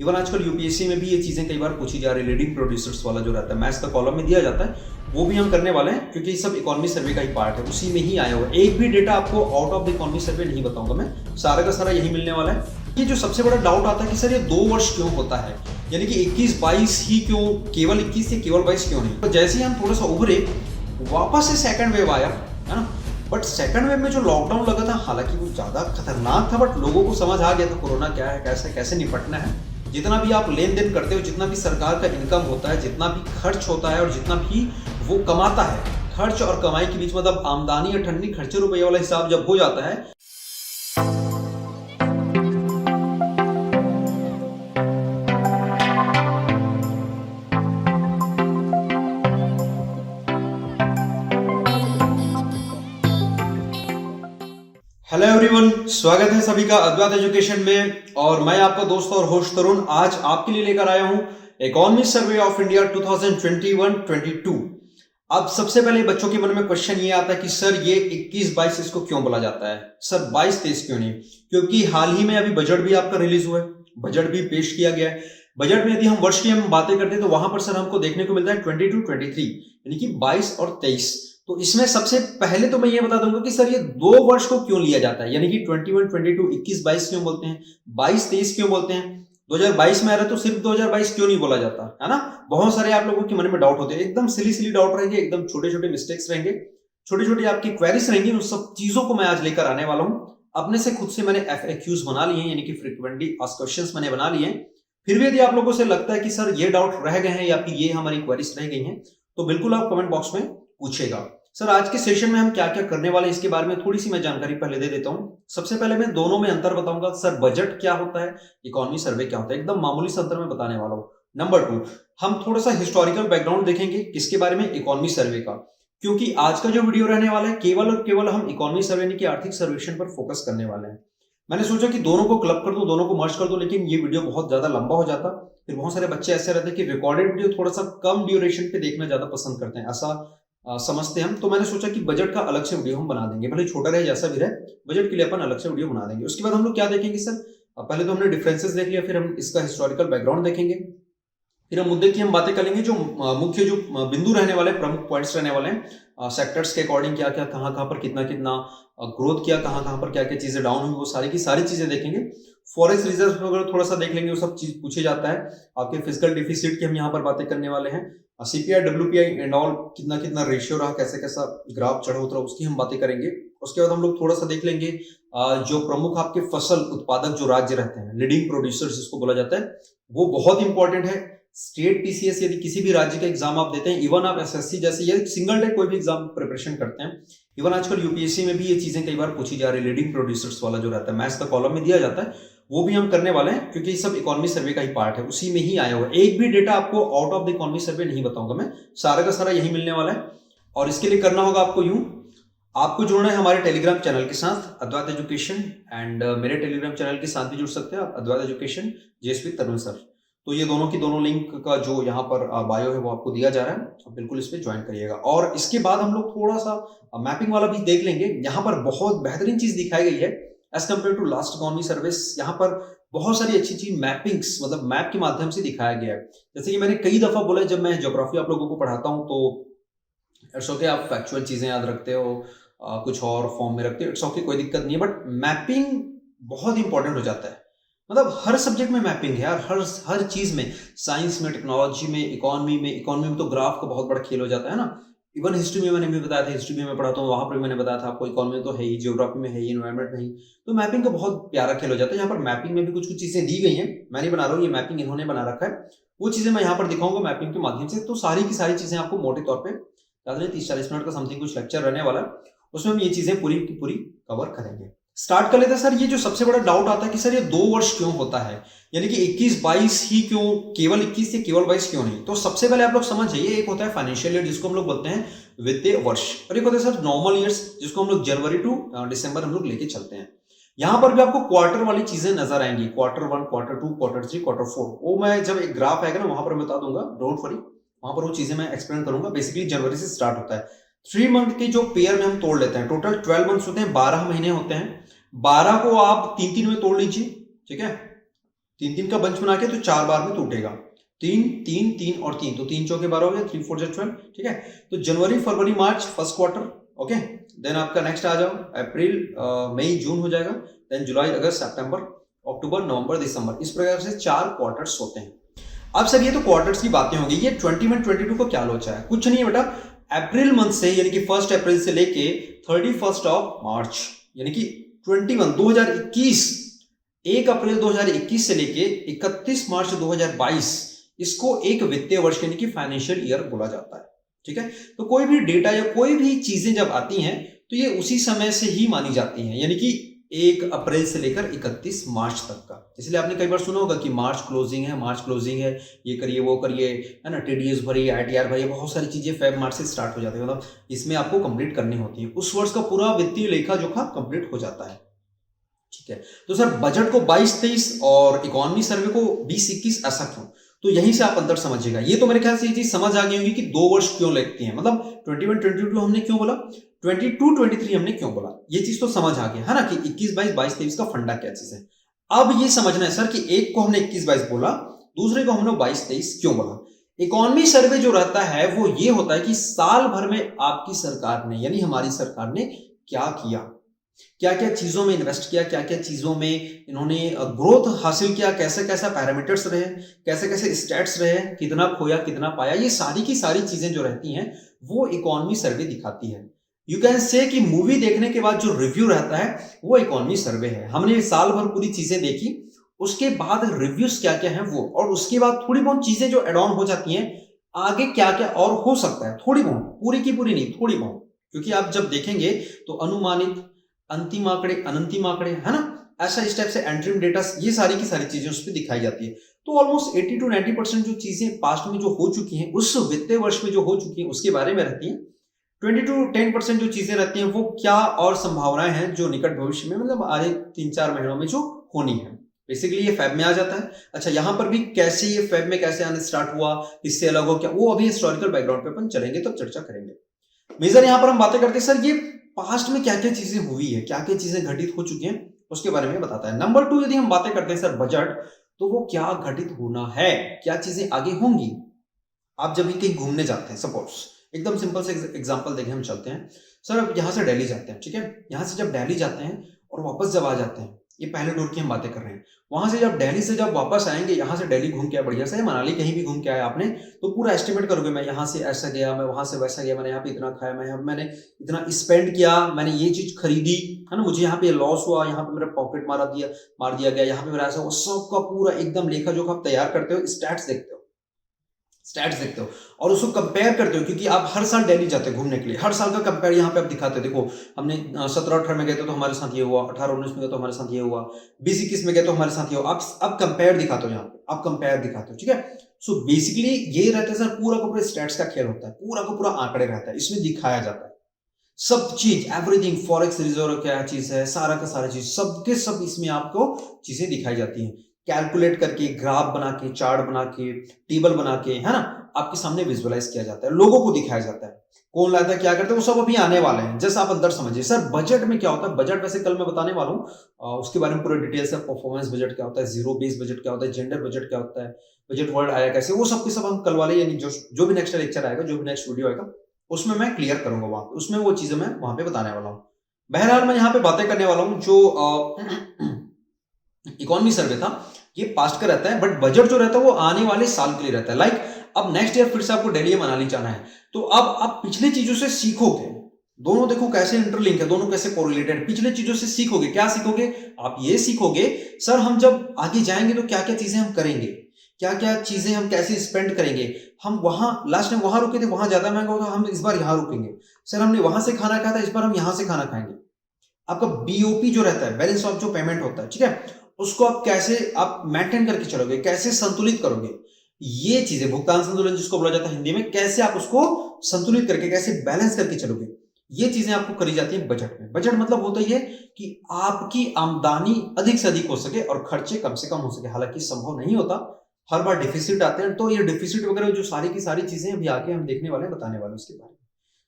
Even आजकल UPSC में भी ये चीजें कई बार पूछी जा रही है, लीडिंग प्रोड्यूसर्स वाला जो रहता है मैथ्स का कॉलम में दिया जाता है, वो भी हम करने वाले हैं क्योंकि ये सब इकोनॉमी सर्वे का ही पार्ट है, उसी में ही आया हुआ है। एक भी डेटा आपको आउट ऑफ द इकोनॉमी सर्वे नहीं बताऊंगा मैं, सारा का सारा यही मिलने वाला है। ये जो सबसे बड़ा डाउट आता है कि सर ये 2 वर्ष क्यों होता है, यानी कि 21-22 ही क्यों, केवल 21 या केवल 22 क्यों नहीं। तो जैसे ही हम थोड़ा सा उभरे, वापस से सेकंड वेव आया, है ना। बट सेकंड वेव में जो लॉकडाउन लगा था, हालांकि वो ज्यादा खतरनाक था, बट लोगों को समझ आ गया था कोरोना क्या है, कैसे कैसे निपटना है। जितना भी आप लेन देन करते हो, जितना भी सरकार का इनकम होता है, जितना भी खर्च होता है और जितना भी वो कमाता है, खर्च और कमाई के बीच मतलब आमदनी और ठंडी खर्चे रुपये वाला हिसाब जब हो जाता है, हेलो एवरीवन, स्वागत है सभी का अद्वैत एजुकेशन में। और मैं आपका दोस्त और होस्ट तरुण आज आपके लिए लेकर आया हूं इकोनॉमी सर्वे ऑफ इंडिया 2021-22। अब सबसे पहले बच्चों के मन में क्वेश्चन ये आता है कि सर ये 21-22 इसको क्यों बोला जाता है, सर 22-23 क्यों नहीं? क्योंकि हाल ही में अभी बजट भी आपका रिलीज हुआ है, बजट भी पेश किया गया है। बजट में यदि हम वर्ष की हम बातें करते हैं तो वहां पर सर हमको देखने को मिलता है 22-23, यानी कि 22 और 23। तो इसमें सबसे पहले तो मैं ये बता दूंगा कि सर ये 2 वर्ष को क्यों लिया जाता है, यानी कि 21-22 21-22 क्यों बोलते हैं, 22-23 क्यों बोलते हैं, 2022 में आ रहा है तो सिर्फ 2022 क्यों नहीं बोला जाता है ना। बहुत सारे आप लोगों के मन में डाउट होते हैं, एकदम सिली डाउट रहेंगे, एकदम छोटे छोटे मिस्टेक्स रहेंगे, छोटी छोटी आपकी क्वेरीज रहेंगी। उन सब चीजों को मैं आज लेकर आने वाला हूं। अपने से खुद से मैंने FAQs बना लिए हैं, यानी कि फ्रीक्वेंटली आस्क्ड क्वेश्चंस मैंने बना लिए हैं। फिर भी यदि आप लोगों से लगता है कि सर ये डाउट रह गए हैं या फिर ये हमारी क्वेरीज रह गई हैं, तो बिल्कुल आप कमेंट बॉक्स में पूछेगा। सर आज के सेशन में हम क्या क्या करने वाले हैं इसके बारे में थोड़ी सी मैं जानकारी पहले दे देता हूं। सबसे पहले मैं दोनों में अंतर बताऊंगा, सर बजट क्या होता है, इकोनॉमी सर्वे क्या होता है, एकदम मामूली सा अंतर में बताने वाला हूं। नंबर 2, हम थोड़ा सा हिस्टोरिकल बैकग्राउंड देखेंगे किसके बारे में, इकोनॉमी सर्वे का। क्योंकि आज का जो वीडियो रहने वाला है केवल और केवल हम इकोनॉमी सर्वे यानी कि आर्थिक सर्वेक्षण पर फोकस करने वाले हैं। मैंने सोचा कि दोनों को क्लब कर दूं, दोनों को मर्ज कर दूं, लेकिन ये वीडियो बहुत ज्यादा लंबा हो जाता। फिर बहुत सारे बच्चे ऐसे रहते हैं कि रिकॉर्डेड वीडियो थोड़ा सा कम ड्यूरेशन पे देखना ज्यादा पसंद करते हैं, ऐसा समझते हैं हम। तो मैंने सोचा कि बजट का अलग से वीडियो हम बना देंगे, भले छोटा रहे जैसा भी रहे, बजट के लिए अपन अलग से वीडियो बना देंगे। उसके बाद हम लोग क्या देखेंगे सर, पहले तो हमने डिफरेंसेस देख लिया, फिर हम इसका हिस्टोरिकल बैकग्राउंड देखेंगे, फिर हम मुद्दे की हम बातें करेंगे, जो मुख्य जो बिंदु रहने वाले, प्रमुख पॉइंट्स रहने वाले हैं, सेक्टर्स के अकॉर्डिंग क्या क्या कहां कहां पर कितना कितना ग्रोथ किया, कहां कहां पर क्या क्या चीजें डाउन हुई, वो सारी की सारी चीजें देखेंगे। फॉरेस्ट रिजर्व वगैरह थोड़ा सा देख लेंगे, वो सब चीज पूछे जाता है। आपके फिजिकल डिफिसिट की हम यहाँ पर बातें करने वाले हैं, CPI WPI एंड ऑल कितना कितना रेशियो रहा, कैसे कैसा ग्राफ चढ़ा उतरा, उसकी हम बातें करेंगे। उसके बाद हम लोग थोड़ा सा देख लेंगे जो प्रमुख आपके फसल उत्पादक जो राज्य रहते हैं, लीडिंग प्रोड्यूसर्स जिसको बोला जाता है, वो बहुत इंपॉर्टेंट है। स्टेट PCS यदि किसी भी राज्य का एग्जाम आप देते हैं, इवन आप SSC जैसे ये सिंगल डे कोई भी एग्जाम प्रिपरेशन करते हैं, इवन आजकल यूपीएससी में भी ये चीजें कई बार पूछी जा रही है, लीडिंग प्रोड्यूसर्स वाला जो रहता है मैथ्स का कॉलम में दिया जाता है, वो भी हम करने वाले हैं क्योंकि ये सब इकोनॉमी सर्वे का ही पार्ट है, उसी में ही आया हुआ है। एक भी डेटा आपको आउट ऑफ द इकोनॉमी सर्वे नहीं बताऊंगा मैं, सारा का सारा यही मिलने वाला है। और इसके लिए करना होगा आपको यूं, आपको जुड़ना है हमारे टेलीग्राम चैनल के साथ अद्वैत एजुकेशन, एंड मेरे टेलीग्राम चैनल के साथ भी जुड़ सकते हैं आप, अद्वैत एजुकेशन JSP तरुण सर। तो ये दोनों की दोनों लिंक का जो यहाँ पर बायो है वो आपको दिया जा रहा है, तो बिल्कुल इस पे ज्वाइन करिएगा। और इसके बाद हम लोग थोड़ा सा मैपिंग वाला भी देख लेंगे। यहाँ पर बहुत बेहतरीन चीज दिखाई गई है as compare to last economy service. यहाँ पर बहुत सारी अच्छी चीज मैपिंग्स, मतलब मैप के माध्यम से दिखाया गया है। जैसे कि मैंने कई दफा बोला, जब मैं ज्योग्राफी आप लोगों को पढ़ाता हूँ तो इट्स ओके आप फैक्चुअल चीजें याद रखते हो, कुछ और फॉर्म में रखते हो, इट्स ओके, कोई दिक्कत नहीं है। बट मैपिंग बहुत इंपॉर्टेंट हो जाता है, मतलब हर सब्जेक्ट में मैपिंग है यार, हर चीज में, साइंस में, टेक्नोलॉजी में, इकोनॉमी में तो ग्राफ का बहुत बड़ा खेल हो जाता है ना। इवन हिस्ट्री में मैंने भी बताया था, हिस्ट्री में मैं पढ़ाता हूँ, वहां पर मैंने बताया था आपको, इकोनॉमी में तो है ही, जियोग्राफी में है ही, एनवायरमेंट में ही, तो मैपिंग का बहुत प्यारा खेल हो जाता है। यहाँ पर मैपिंग में भी कुछ कुछ चीजें दी गई हैं, मैं नहीं बना रहा हूँ, ये मैपिंग इन्होंने बना रखा है, वो चीजें मैं यहाँ पर दिखाऊंगा मैपिंग के माध्यम से। तो सारी की सारी चीजें आपको मोटे तौर पर याद रहे, 30-40 मिनट का समथिंग कुछ लेक्चर रहने वाला है, उसमें हम ये चीजें पूरी की पूरी कवर करेंगे। स्टार्ट कर लेते हैं सर। ये जो सबसे बड़ा डाउट आता है कि सर ये 2 वर्ष क्यों होता है, यानी कि 21-22 ही क्यों, केवल 21 या केवल 22 क्यों नहीं? तो सबसे पहले आप लोग समझ जाइए, एक होता है फाइनेंशियल ईयर जिसको हम लोग बोलते हैं वित्तीय वर्ष, और एक होता है सर नॉर्मल ईयर्स जिसको हम लोग जनवरी टू दिसंबर हम लोग लेके चलते हैं। यहां पर भी आपको क्वार्टर वाली चीजें नजर आएंगी, Q1, Q2, Q3, Q4, वो मैं जब एक ग्राफ आएगा ना वहां पर बता दूंगा, डोंट वरी, वहां पर वो चीजें मैं एक्सप्लेन करूंगा। बेसिकली जनवरी से स्टार्ट होता है, 3 मंथ के जो पेयर में हम तोड़ लेते हैं, टोटल 12 मंथ्स होते हैं, 12 महीने होते हैं, 12 को आप 3-3 में तोड़ लीजिए, ठीक है, 3 का बंच बना के तो 4 बार में टूटेगा। 3 3 3 और 3, तो 3 चौके 12 हो गया, 3 4 12, ठीक है। तो जनवरी फरवरी मार्च फर्स्ट क्वार्टर, ओके। देन आपका नेक्स्ट आ जाओ अप्रैल मई जून हो जाएगा, देन जुलाई अगस्त सितंबर अक्टूबर नवंबर दिसंबर, इस प्रकार से 4 क्वार्टर्स होते हैं। अब सर ये तो क्वार्टर्स की बातें होंगी, ये 21-22 को क्या लोचा है? कुछ नहीं है बेटा, अप्रैल मंथ से यानी कि 1 अप्रैल से लेके 31 मार्च यानी कि 2021 1 अप्रैल 2021 से लेके 31 मार्च 2022 इसको एक वित्तीय वर्ष यानी कि फाइनेंशियल ईयर बोला जाता है, ठीक है। तो कोई भी डेटा या कोई भी चीजें जब आती हैं तो ये उसी समय से ही मानी जाती हैं, यानी कि 1 अप्रैल से लेकर 31 मार्च तक का। इसलिए आपने कई बार सुना होगा कि मार्च क्लोजिंग है, ये करिए वो करिए, है ना, टीडीएस भरिए, आईटीआर भरिए, बहुत सारी चीजें फेब मार्च से स्टार्ट हो जाती है, मतलब इसमें आपको कंप्लीट करनी होती है। उस वर्ष का पूरा वित्तीय लेखा जोखा कंप्लीट हो जाता है, ठीक है। तो सर बजट को 22-23 और इकोनॉमी सर्वे को 20-21 ऐसा क्यों? तो यहीं से आप अंतर समझिएगा। ये तो मेरे ख्याल से ये चीज समझ आ गई होगी कि 2 वर्ष क्यों लगती हैं, मतलब 21-22 हमने क्यों बोला, 22-23 हमने क्यों बोला, ये चीज तो समझ आ गया है ना कि 21-22 22-23 का फंडा क्या चीज है। अब ये समझना है सर कि एक को हमने 21-22 बोला, दूसरे को हमने 22-23 क्यों बोला। इकोनॉमी सर्वे जो रहता है वो ये होता है कि साल भर में आपकी सरकार ने यानी हमारी सरकार ने क्या किया, क्या क्या चीजों में इन्वेस्ट किया, क्या क्या चीजों में इन्होंने ग्रोथ हासिल किया, कैसे कैसा पैरामीटर्स रहे, कैसे कैसे स्टैट्स रहे, कितना खोया कितना पाया, ये सारी की सारी चीजें जो रहती हैं वो इकोनॉमी सर्वे दिखाती है। यू कैन से कि मूवी देखने के बाद जो रिव्यू रहता है वो इकोनॉमी सर्वे है। हमने साल भर पूरी चीजें देखी, उसके बाद रिव्यूज क्या क्या है वो, और उसके बाद थोड़ी बहुत चीजें जो एड ऑन हो जाती हैं, आगे क्या क्या और हो सकता है, थोड़ी बहुत, पूरी की पूरी नहीं, थोड़ी बहुत, क्योंकि आप जब देखेंगे तो अनुमानित, अंतिम आंकड़े, अनंतिम आंकड़े, है ना, ऐसा इस टाइप से एंट्रीम डेटा, ये सारी की सारी चीजें उस पर दिखाई जाती है। तो ऑलमोस्ट 80-90% जो चीजें पास्ट में जो हो चुकी हैं, उस वित्तीय वर्ष में जो हो चुकी हैं उसके बारे में रहती हैं। 20-10% जो चीजें रहती हैं वो क्या और संभावनाएं हैं जो निकट भविष्य में, मतलब आगे 3-4 महीनों में जो होनी है, बेसिकली ये फैब में आ जाता है। अच्छा, यहां पर भी कैसे ये फैब में कैसे आने स्टार्ट हुआ, इससे अलग हो क्या, वो अभी हिस्टोरिकल बैकग्राउंड पे अपन चलेंगे तब चर्चा करेंगे। मेजर यहां पर हम बातें करते हैं सर ये पास्ट में क्या क्या चीजें हुई है, क्या क्या चीजें घटित हो चुकी हैं, उसके बारे में बताता है। नंबर 2, यदि हम बातें करते हैं सर बजट, तो वो क्या घटित होना है, क्या चीजें आगे होंगी। आप जब भी कहीं घूमने जाते हैं, सपोज एकदम सिंपल से एग्जांपल देखें, हम चलते हैं सर, अब यहां से दिल्ली जाते हैं, ठीक है, यहां से जब दिल्ली जाते हैं और वापस जब आ जाते हैं, ये पहले टूर की हम बातें कर रहे हैं, वहां से जब दिल्ली से जब वापस आएंगे, यहां से दिल्ली घूम के आए बढ़िया से, मनाली कहीं भी घूम के आया आपने, तो पूरा एस्टिमेट करोगे, मैं यहां से ऐसा गया, मैं वहां से वैसा गया, मैंने यहाँ पे इतना खाया, मैंने इतना स्पेंड किया, मैंने ये चीज खरीदी, है ना, मुझे यहाँ पे लॉस हुआ, यहाँ पे मेरा पॉकेट मार दिया गया, यहाँ पे मेरा ऐसा हुआ, सबका पूरा एकदम लेखा जोखा आप तैयार करते हो, स्टैट्स देखते हो और उसको कंपेयर करते हो, क्योंकि आप हर साल दिल्ली जाते हो घूमने के लिए, हर साल का कंपेयर यहाँ पे आप दिखाते हो। देखो हमने 17-18 में गए तो हमारे साथ ये हुआ, 18-19 में गए तो हमारे साथ ये हुआ, 20-21 में गए तो हमारे साथ ये हुआ, आप कंपेयर दिखाते हो, यहाँ पे आप कंपेयर दिखाते हो, ठीक है। सो बेसिकली ये रहता है सर, पूरा का पूरा स्टैट्स का खेल होता है, पूरा का पूरा आंकड़े रहता है, इसमें दिखाया जाता है सब चीज, एवरीथिंग, फॉरेक्स रिजर्व क्या चीज है, सारा का सारा चीज, सबके सब इसमें आपको चीजें दिखाई जाती हैं, कैलकुलेट करके, ग्राफ बना के, चार्ट बना के, टेबल बना के, है ना, आपके सामने विजुअलाइज किया जाता है, लोगों को दिखाया जाता है, कौन लाता है, क्या करते हैं, वो सब अभी आने वाले हैं, जस्ट आप अंदर समझिए। सर बजट में क्या होता है, बजट वैसे कल मैं बताने वाला हूँ, उसके बारे में पूरा डिटेल से, परफॉर्मेंस बजट क्या होता है, जीरो बेस बजट क्या होता है, जेंडर बजट क्या होता है, बजट वर्ड आया कैसे, वो सब के सब हम कल वाले यानी जो भी नेक्स्ट लेक्चर आएगा, जो भी नेक्स्ट वीडियो आएगा, उसमें मैं क्लियर करूंगा, वहां पे उसमें वो चीजें मैं वहां पे बताने वाला हूँ। बहरहाल मैं यहाँ पे बातें करने वाला हूँ जो इकोनॉमी सर्वे था, ये पास्ट का रहता है, बट बजट जो रहता है वो आने वाले साल के लिए रहता है। लाइक अब नेक्स्ट ईयर फिर से आपको दिल्ली मनाली जाना है, तो अब आप पिछले चीजों से सीखोगे, दोनों देखो कैसे इंटरलिंक है, दोनों कैसे कोरिलेटेड, पिछले चीजों से सीखोगे, क्या सीखोगे, आप ये सीखोगे सर हम जब आगे जाएंगे तो क्या क्या चीजें हम करेंगे, क्या क्या चीजें हम कैसे स्पेंड करेंगे, हम वहां लास्ट टाइम वहां रुके थे, वहां ज्यादा महंगा होगा, हम इस बार यहां रुकेंगे, सर हमने वहां से खाना खाया था, इस बार हम यहां से खाना खाएंगे। आपका बीओपी जो रहता है, बैलेंस ऑफ जो पेमेंट होता है, ठीक है, उसको आप कैसे आप मेंटेन करके चलोगे, कैसे संतुलित करोगे, ये चीजें, भुगतान संतुलन जिसको बोला जाता है हिंदी में, कैसे आप उसको संतुलित करके, कैसे बैलेंस करके चलोगे, ये चीजें आपको करी जाती है बजट में। बजट मतलब होता ही है कि आपकी आमदनी अधिक से अधिक हो सके और खर्चे कम से कम हो सके। हालांकि संभव नहीं होता, हर बार डिफिसिट आते हैं, तो ये डिफिसिट वगैरह जो सारी की सारी चीजें अभी आके हम देखने वाले हैं, बताने वाले उसके बारे में।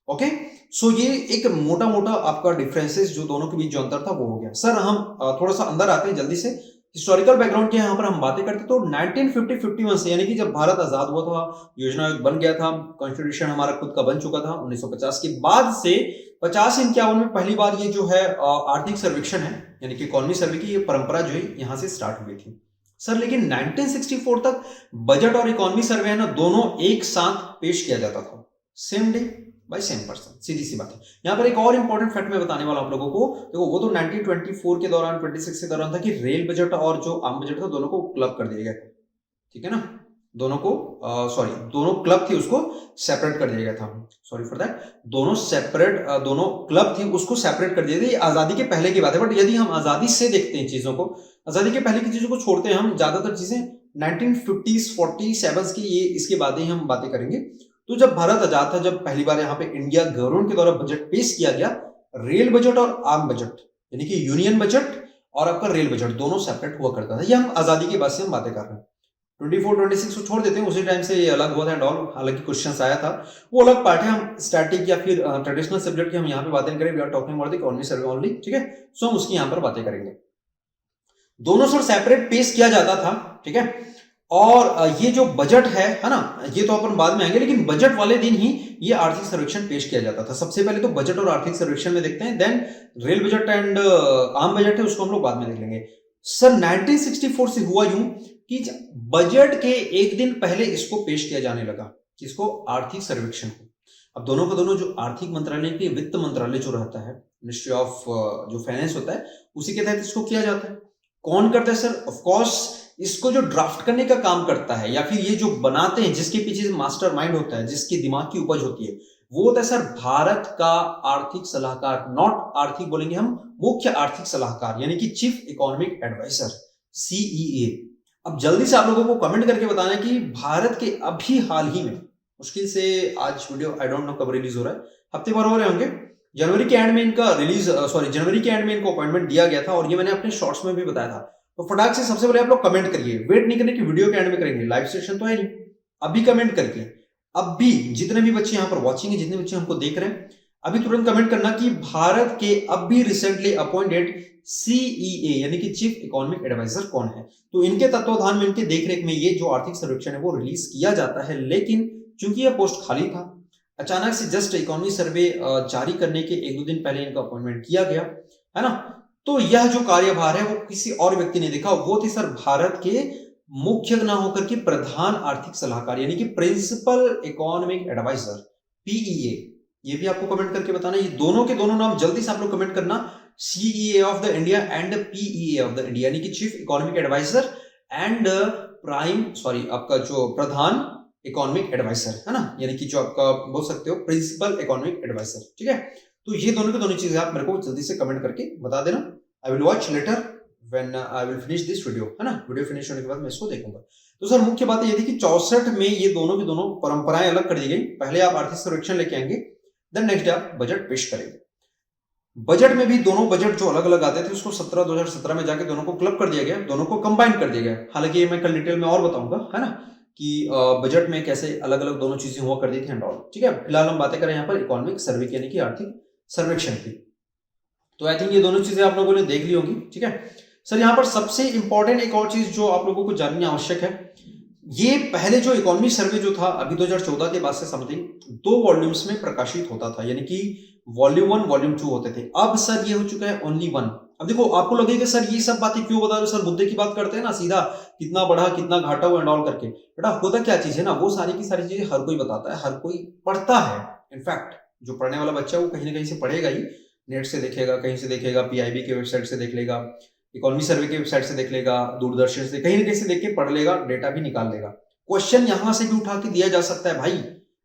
ओके, सो ये एक मोटा मोटा आपका डिफरेंसेस जो दोनों के बीच जो अंतर था वो हो गया। सर हम थोड़ा सा अंदर आते हैं जल्दी से, हिस्टोरिकल बैकग्राउंड की यहाँ पर हम बातें करते तो 1950-51 से, यानी कि जब भारत आजाद हुआ था, योजना आयोग बन गया था, कॉन्स्टिट्यूशन हमारा खुद का बन चुका था 1950 के बाद से 50-51 में पहली बार ये जो है आर्थिक सर्वेक्षण है, यानी कि इकोनॉमी सर्वे की ये परंपरा जो है यहाँ से स्टार्ट हुई थी सर। लेकिन 1964 तक बजट और इकोनॉमी सर्वे है ना, दोनों एक साथ पेश किया जाता था, same day by same person. सीधी सी बात है। यहां पर एक और इंपॉर्टेंट फैक्ट मैं बताने वाला हूं आप लोगों को। देखो वो तो 1924 के दौरान 26 के दौरान था कि रेल बजट और जो आम बजट था दोनों को क्लब कर दिया गया, ठीक है ना, दोनों को दोनों क्लब थी उसको सेपरेट कर दिया गया था, सॉरी फॉर दैट, दोनों क्लब थी उसको सेपरेट कर दिया गया। ये आजादी के पहले की बात है, बट यदि हम आजादी से देखते हैं चीजों को, आजादी के पहले की चीजों को छोड़ते हैं हम, ज्यादातर चीजें 1950s 47s की, ये इसके बाद ही हम बातें करेंगे। तो जब भारत आजाद था, जब पहली बार यहाँ पे इंडिया गवर्नमेंट के द्वारा बजट पेश किया गया, रेल बजट और आम बजट यानी कि यूनियन बजट और आपका रेल बजट दोनों सेपरेट हुआ करता था। ये हम आजादी के बाद से हम बातें कर रहे हैं। 24-26 को छोड़ देते हैं, उसी टाइम से ये अलग हुआ था एंड ऑल, हालांकि क्वेश्चंस आया था, वो अलग पार्ट है। हम स्टैटिक या फिर ट्रेडिशनल सब्जेक्ट की हम यहाँ पे बातें करें, we are talking about the economy survey only, ठीक है। सो हम उसकी यहाँ पर बातें करेंगे। दोनों सर सेपरेट पेश किया जाता था, ठीक है। और ये जो बजट है ना, ये तो अपन बाद में आएंगे, लेकिन बजट वाले दिन ही ये आर्थिक सर्वेक्षण पेश किया जाता था। सबसे पहले तो बजट और आर्थिक सर्वेक्षण में देखते हैं, देन रेल बजट एंड आम बजट है उसको हम लोग बाद में देख लेंगे। सर 1964 से हुआ यूं कि बजट के एक दिन पहले इसको पेश किया जाने लगा, किसको, आर्थिक सर्वेक्षण को। अब दोनों का दोनों जो आर्थिक मंत्रालय के वित्त मंत्रालय जो रहता है, मिनिस्ट्री ऑफ जो फाइनेंस होता है, उसी के तहत इसको किया जाता है। कौन करता है सर? ऑफ कोर्स इसको जो ड्राफ्ट करने का काम करता है या फिर ये जो बनाते हैं, जिसके पीछे मास्टरमाइंड होता है, जिसके दिमाग की उपज होती है, वो होता है सर भारत का आर्थिक सलाहकार, नॉट आर्थिक बोलेंगे हम, मुख्य आर्थिक सलाहकार, यानी कि चीफ इकोनॉमिक एडवाइजर, सीईए। अब जल्दी से आप लोगों को कमेंट करके बताना है कि भारत के अभी हाल ही में, मुश्किल से आज वीडियो आई डोंट नो कब रिलीज हो रहा है, हफ्ते भर हो रहे होंगे, जनवरी के एंड में इनका जनवरी के एंड में इनको अपॉइंटमेंट दिया गया था, और ये मैंने अपने शॉर्ट्स में भी बताया था। तो फटाक से सबसे पहले आप लोग कमेंट करिए, वेट नहीं करने की वीडियो के एंड में करेंगे, लाइव सेशन तो है नहीं, अभी कमेंट करके, अभी जितने भी बच्चे यहाँ पर वॉचिंग है, जितने बच्चे हमको देख रहे हैं, अभी तुरंत कमेंट करना कि भारत के अभी रिसेंटली अपॉइंटेड सीईए यानी कि चीफ इकोनॉमिक एडवाइजर कौन है। तो इनके तत्वाधान में, इनके देखरेख में ये जो आर्थिक सर्वेक्षण है वो रिलीज किया जाता है। लेकिन चूंकि यह पोस्ट खाली था, अचानक से जस्ट इकोनॉमी सर्वे जारी करने के 1-2 दिन पहले इनका अपॉइंटमेंट किया गया, है ना। तो यह जो कार्यभार है वो किसी और व्यक्ति ने देखा, वो थे सर भारत के मुख्य ना होकर के प्रधान आर्थिक सलाहकार, यानी कि प्रिंसिपल इकोनॉमिक एडवाइजर, पीईए। ये भी आपको कमेंट करके बताना, ये दोनों के दोनों नाम जल्दी से आप लोग कमेंट करना, CEA of the India and PEA of the India, यानी कि चीफ इकोनॉमिक एडवाइजर एंड आपका जो प्रधान इकोनॉमिक एडवाइजर, है ना, यानी कि जो आपका बोल सकते हो प्रिंसिपल इकोनॉमिक एडवाइजर, ठीक है। तो ये दोनों की दोनों चीजें आप मेरे को जल्दी से कमेंट करके बता देना। I will watch later when I will finish this video, है ना, वीडियो फिनिश होने के बाद मैं इसको देखूंगा। तो सर मुख्य बात ये थी कि 64 में ये दोनों की दोनों परंपराएं अलग कर दी गई। पहले आप आर्थिक सर्वेक्षण लेके आएंगे, देन नेक्स्ट डे आप बजट पेश करेंगे। बजट में भी दोनों बजट जो अलग अलग आते थे उसको 2017 में जाके दोनों को क्लब कर दिया गया, दोनों को कंबाइन कर दिया गया। हालांकि ये मैं कल डिटेल में और बताऊंगा, है ना, कि बजट में कैसे अलग अलग दोनों चीजें हुआ कर दी थी एंड ऑल, ठीक है। फिलहाल हम बातें करें यहाँ पर इकोनॉमिक सर्वे यानी कि आर्थिक सर्वेक्षण की। तो आई थिंक ये दोनों चीजें आप लोगों ने देख ली होंगी, ठीक है। सर यहाँ पर सबसे इंपॉर्टेंट एक और चीज जो आप लोगों को जाननी आवश्यक है, ये पहले जो इकोनॉमी सर्वे जो था अभी 2014 के बाद से समथिंग 2 वॉल्यूम्स में प्रकाशित होता था, यानी कि वॉल्यूम 1 वॉल्यूम 2 होते थे। अब सर ये हो चुका है ओनली 1। अब देखो आपको लगेगा सर ये सब बातें क्यों बता रहे हो सर, मुद्दे की बात करते हैं ना सीधा, कितना बढ़ा कितना घाटा हुआ एंड ऑल करके। बेटा होता क्या चीज है ना, वो सारी की सारी चीजें हर कोई बताता है, हर कोई पढ़ता है। इनफैक्ट जो पढ़ने वाला बच्चा वो कहीं ना कहीं से पढ़ेगा ही, नेट से देखेगा, कहीं से देखेगा, पीआईबी के वेबसाइट से देख लेगा, इकोनॉमी सर्वे के वेबसाइट से देख लेगा, दूरदर्शन से कहीं ना कहीं से देख के पढ़ लेगा, डेटा भी निकाल लेगा। क्वेश्चन यहां से भी उठा के दिया जा सकता है, भाई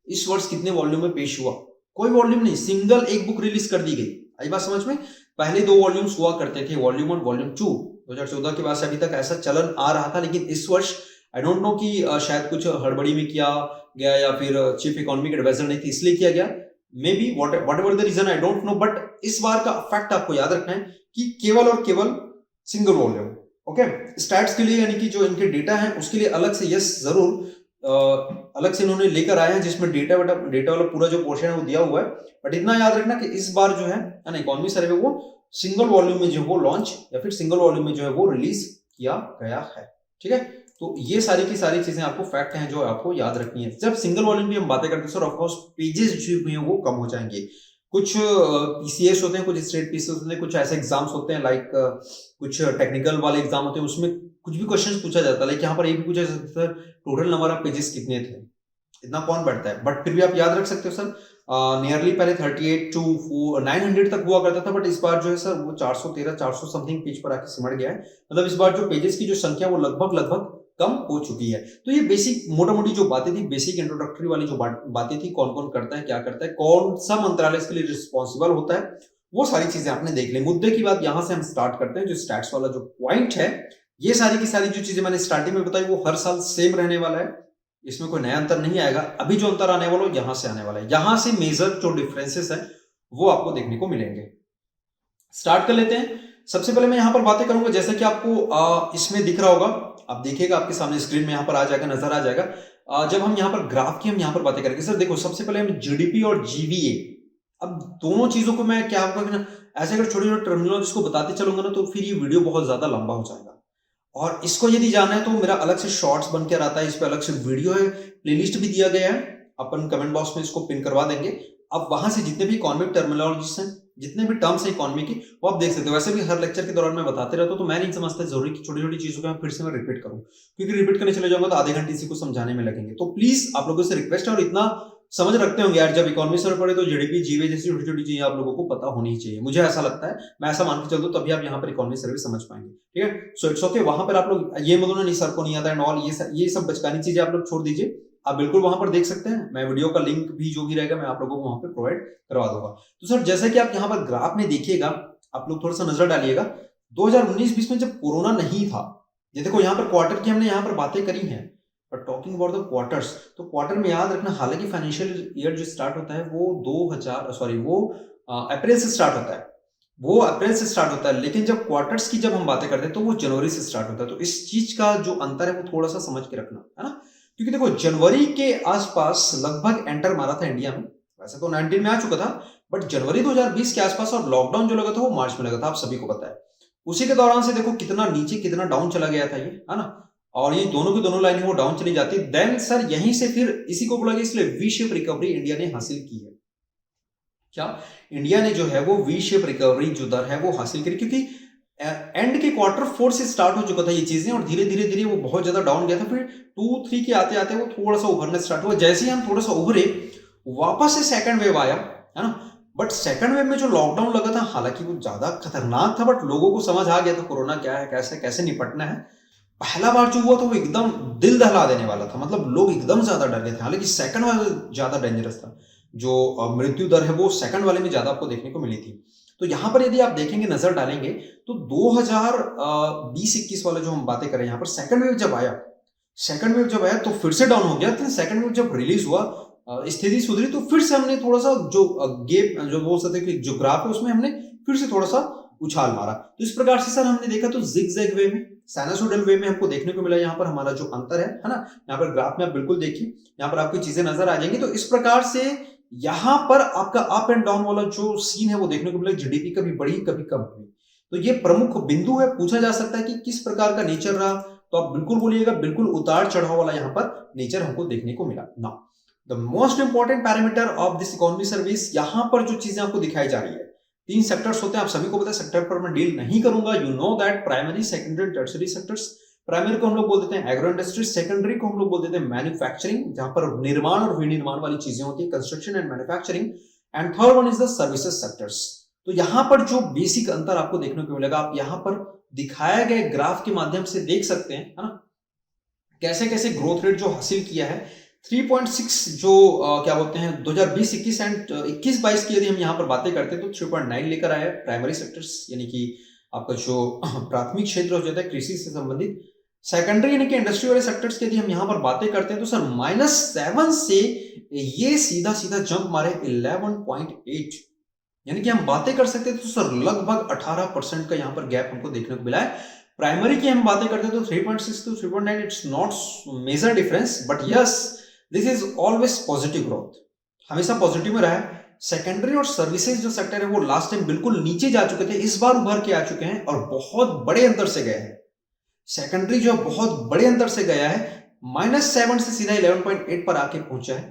इस वर्ष कितने वॉल्यूम में पेश हुआ, कोई वॉल्यूम नहीं, सिंगल एक बुक रिलीज कर दी गई। आई बात समझ में? पहले 2 वॉल्यूम्स हुआ करते थे, वॉल्यूम 1 वॉल्यूम 2। 2014 के बाद से अभी तक ऐसा चलन आ रहा था, लेकिन इस वर्ष आई डोंट नो कि शायद कुछ हड़बड़ी में किया गया या फिर चीफ इकोनॉमिक एडवाइजर नहीं थी इसलिए किया गया, maybe whatever the reason I don't know. But इस बार का फैक्ट आपको याद रखना है कि केवल और केवल सिंगल वॉल्यूम, ओके। स्टैट्स के लिए यानी कि जो इनके डेटा है उसके लिए अलग से, यस जरूर अलग से इन्होंने लेकर आए हैं, जिसमें डेटा वाला पूरा जो पोर्शन है वो दिया हुआ है। बट इतना याद रखना कि इस बार जो है ना इकोनॉमी सर्वे वो सिंगल वॉल्यूम में जो वो लॉन्च या फिर सिंगल वॉल्यूम में जो है वो रिलीज किया गया है। ठीक है, तो ये सारी की सारी चीजें आपको फैक्ट हैं जो आपको याद रखनी है। जब सिंगल वॉल्यूम की हम बातें करते हैं सर, ऑफकोर्स पेजेस जो भी हैं वो कम हो जाएंगे। कुछ पीसीएस होते हैं, कुछ स्टेट पीसीएस होते हैं, कुछ ऐसे एग्जाम्स होते हैं लाइक कुछ टेक्निकल वाले एग्जाम होते हैं, उसमें कुछ भी क्वेश्चन पूछा जाता है। लाइक यहाँ पर ये भी पूछा जा सकता है टोटल नंबर ऑफ पेजेस कितने थे, इतना कौन पढ़ता है। बट फिर भी आप याद रख सकते हो सर, नियरली पहले 38 to 900 तक हुआ करता था, बट इस बार जो है सर वो 413 400 समथिंग पेज पर आके सिमट गया है। मतलब इस बार जो पेजेस की जो संख्या वो लगभग लगभग कम हो चुकी है। तो ये बेसिक मोटा मोटी जो बातें थी, बेसिक इंट्रोडक्टरी वाली जो बातें थी, कौन कौन करता है, क्या करता है, कौन सा मंत्रालय इसके लिए रिस्पॉन्सिबल होता है, वो सारी चीजें आपने देख ली। मुद्दे की बात यहां से हम स्टार्ट करते हैं। जो स्टैट्स वाला जो पॉइंट है, ये सारी की सारी जो चीजें मैंने स्टार्टिंग में बताई वो हर साल सेम रहने वाला है, इसमें कोई नया अंतर नहीं आएगा। अभी जो अंतर आने वाला है यहां से आने वाला है, यहां से मेजर जो डिफरेंसेस है वो आपको देखने को मिलेंगे। स्टार्ट कर लेते हैं। सबसे पहले मैं यहां पर बातें करूंगा, जैसे कि आपको इसमें दिख रहा होगा, आप देखिएगा आपके सामने स्क्रीन में यहां पर आ जाएगा, नजर आ जाएगा। जब हम यहां पर ग्राफ की हम यहां पर बातें करेंगे सर, देखो सबसे पहले हम जीडीपी और जीवीए, अब दोनों चीजों को मैं क्या होगा ऐसे अगर छोटे छोटे टर्मिनोलॉजीज को बताते चलूंगा ना, तो फिर ये वीडियो बहुत ज्यादा लंबा हो जाएगा। और इसको यदि जानना है तो मेरा अलग से शॉर्ट्स बनकर आता है, इस पर अलग से वीडियो है, प्लेलिस्ट भी दिया गया है, अपन कमेंट बॉक्स में इसको पिन करवा देंगे। अब वहां से जितने भी इकोनॉमिक टर्मिनोलॉजीज हैं, जितने भी टर्म्स हैं इकोनॉमी की, वो आप देख सकते हो। वैसे भी हर लेक्चर के दौरान मैं बताते रहता हूं, तो मैं नहीं समझता जरूरी कि छोटी छोटी चीजों को फिर से मैं रिपीट करूं, क्योंकि रिपीट करने चले जाऊंगा तो आधे घंटे इसी को समझाने में लगेंगे। तो प्लीज आप लोगों से रिक्वेस्ट है, और इतना समझ रखते होंगे यार, जब इकोनॉमी सर पढ़े तो जीडीपी जीवे जैसी छोटी छोटी चीजें आप लोगों को पता होनी चाहिए, मुझे ऐसा लगता है, मैं ऐसा मान के चलता हूं, तभी आप यहाँ पर इकोनॉमी सर्विस समझ पाएंगे। ठीक है, सो इट्स ओके। वहां पर आप लोग ये मतलब नहीं सर को नहीं आता एंड ऑल, ये सब बचकानी चीजें आप लोग छोड़ दीजिए, आप बिल्कुल वहां पर देख सकते हैं। मैं वीडियो का लिंक भी जो भी रहेगा मैं आप लोगों को वहां पे प्रोवाइड करवा दूंगा। तो सर जैसे कि आप यहाँ पर ग्राफ में देखिएगा, आप लोग थोड़ा सा नजर डालिएगा, 2019-20 में जब कोरोना नहीं था, ये देखो यहाँ पर क्वार्टर की हमने यहाँ पर बातें करी हैं, but talking about the quarters, तो क्वार्टर में याद रखना, हालांकि फाइनेंशियल ईयर जो स्टार्ट होता है वो अप्रैल से स्टार्ट होता है, वो अप्रैल से स्टार्ट होता है, लेकिन जब क्वार्टर्स की जब हम बातें करते हैं तो वो जनवरी से स्टार्ट होता है। तो इस चीज का जो अंतर है वो थोड़ा सा समझ के रखना है ना, क्योंकि देखो जनवरी के आसपास लगभग एंटर मारा था इंडिया में, वैसे तो 19 में आ चुका था, बट जनवरी 2020 के आसपास, और लॉकडाउन जो लगा था वो मार्च में लगा था, आप सभी को पता है। उसी के दौरान से देखो कितना नीचे कितना डाउन चला गया था ये, है ना, और ये दोनों की दोनों लाइनें वो डाउन चली जाती। देन सर यहीं से फिर इसी को बोला गया, इसलिए वी शेप रिकवरी इंडिया ने हासिल की है। क्या इंडिया ने जो है वो वी शेप रिकवरी जो दर है वो हासिल करी, क्योंकि एंड के क्वार्टर 4 से स्टार्ट हो चुका था ये चीजें, और धीरे धीरे धीरे वो बहुत ज्यादा डाउन गया था, फिर 2-3 के आते आते वो थोड़ा सा उभरना स्टार्ट हुआ। जैसे ही हम थोड़ा सा उभरे, वापस से सेकंड वेव आया, है ना, बट सेकंड वेव में जो लॉकडाउन लगा था, हालांकि वो ज्यादा खतरनाक था, बट लोगों को समझ आ गया था कोरोना क्या है, कैसे कैसे निपटना है। पहला बार जो हुआ था वो एकदम दिल दहला देने वाला था, मतलब लोग एकदम ज्यादा डर गए थे, हालांकि सेकंड वाला ज्यादा डेंजरस था। जो मृत्यु दर है वो सेकंड वाले में ज्यादा आपको देखने को मिली थी। तो यहां पर यदि आप देखेंगे, नजर डालेंगे, तो 2020-21 वाला जो हम बातें करें, यहाँ पर सेकंड वेव जब आया तो फिर से डाउन हो गया। तो सेकंड वेव जब रिलीज हुआ, स्थिति सुधरी, तो फिर से हमने थोड़ा सा जो गेप जो बोल सकते कि जो ग्राफ है उसमें हमने फिर से थोड़ा सा उछाल मारा। तो इस प्रकार से सर हमने देखा, तो जिगजैग वे में, साइनसोइडल वे में हमको देखने को मिला यहाँ पर हमारा जो अंतर है ना, यहाँ पर ग्राफ में आप बिल्कुल देखिए, यहाँ पर आपको चीजें नजर आ जाएंगी। तो इस प्रकार से यहाँ पर आपका अप एंड डाउन वाला जो सीन है वो देखने को मिला, जीडीपी कभी बढ़ी कभी कम हुई। तो ये प्रमुख बिंदु है, पूछा जा सकता है कि किस प्रकार का नेचर रहा, तो आप बिल्कुल बोलिएगा, बिल्कुल उतार चढ़ाव वाला यहाँ पर नेचर हमको देखने को मिला। ना the most important parameter of this economy service, यहाँ पर जो चीजें आपको दिखाई जा रही है, 3 सेक्टर्स होते हैं, आप सभी को पता है, सेक्टर पर मैं डील नहीं करूंगा, you know that, primary, secondary, tertiary sectors. Primary को हम लोग बोल देते हैं एग्रो इंडस्ट्री, सेकेंडरी को हम लोग बोल देते हैं मैन्युफैक्चरिंग, जहां पर निर्माण और विनिर्माण वाली चीजें होती है, construction and manufacturing, and third one is the services sectors. तो यहां पर जो बेसिक अंतर आपको देखने को मिलेगा, आप यहां पर दिखाया गए ग्राफ के माध्यम से देख सकते हैं, है ना, कैसे कैसे ग्रोथ रेट जो हासिल किया है। 3.6 जो क्या बोलते हैं 2020-21 एंड 21-22 की यदि हम यहाँ पर बातें करते हैं, तो 3.9 लेकर आया प्राइमरी सेक्टर्स, यानी कि आपका जो प्राथमिक क्षेत्र हो जाता है कृषि से संबंधित। सेकेंडरी यानी कि इंडस्ट्री वाले सेक्टर्स की यदि हम यहाँ पर बातें करते हैं, तो सर -7 से ये सीधा सीधा जंप मारे 11.8, यानी कि हम बातें कर सकते हैं तो सर लगभग 18% का यहाँ पर गैप हमको देखने को मिला है। प्राइमरी की हम बातें करते हैं तो 3.6 to 3.9, it's not major difference, but yes this is always positive growth, हमेशा पॉजिटिव में रहा है। सेकेंडरी और सर्विसेज जो सेक्टर है वो लास्ट टाइम बिल्कुल नीचे जा चुके थे, इस बार उभर के आ चुके हैं और बहुत बड़े अंतर से गए हैं। सेकेंडरी जो बहुत बड़े अंतर से गया है, -7 से सीधा 11.8 पर आके पहुंचा है।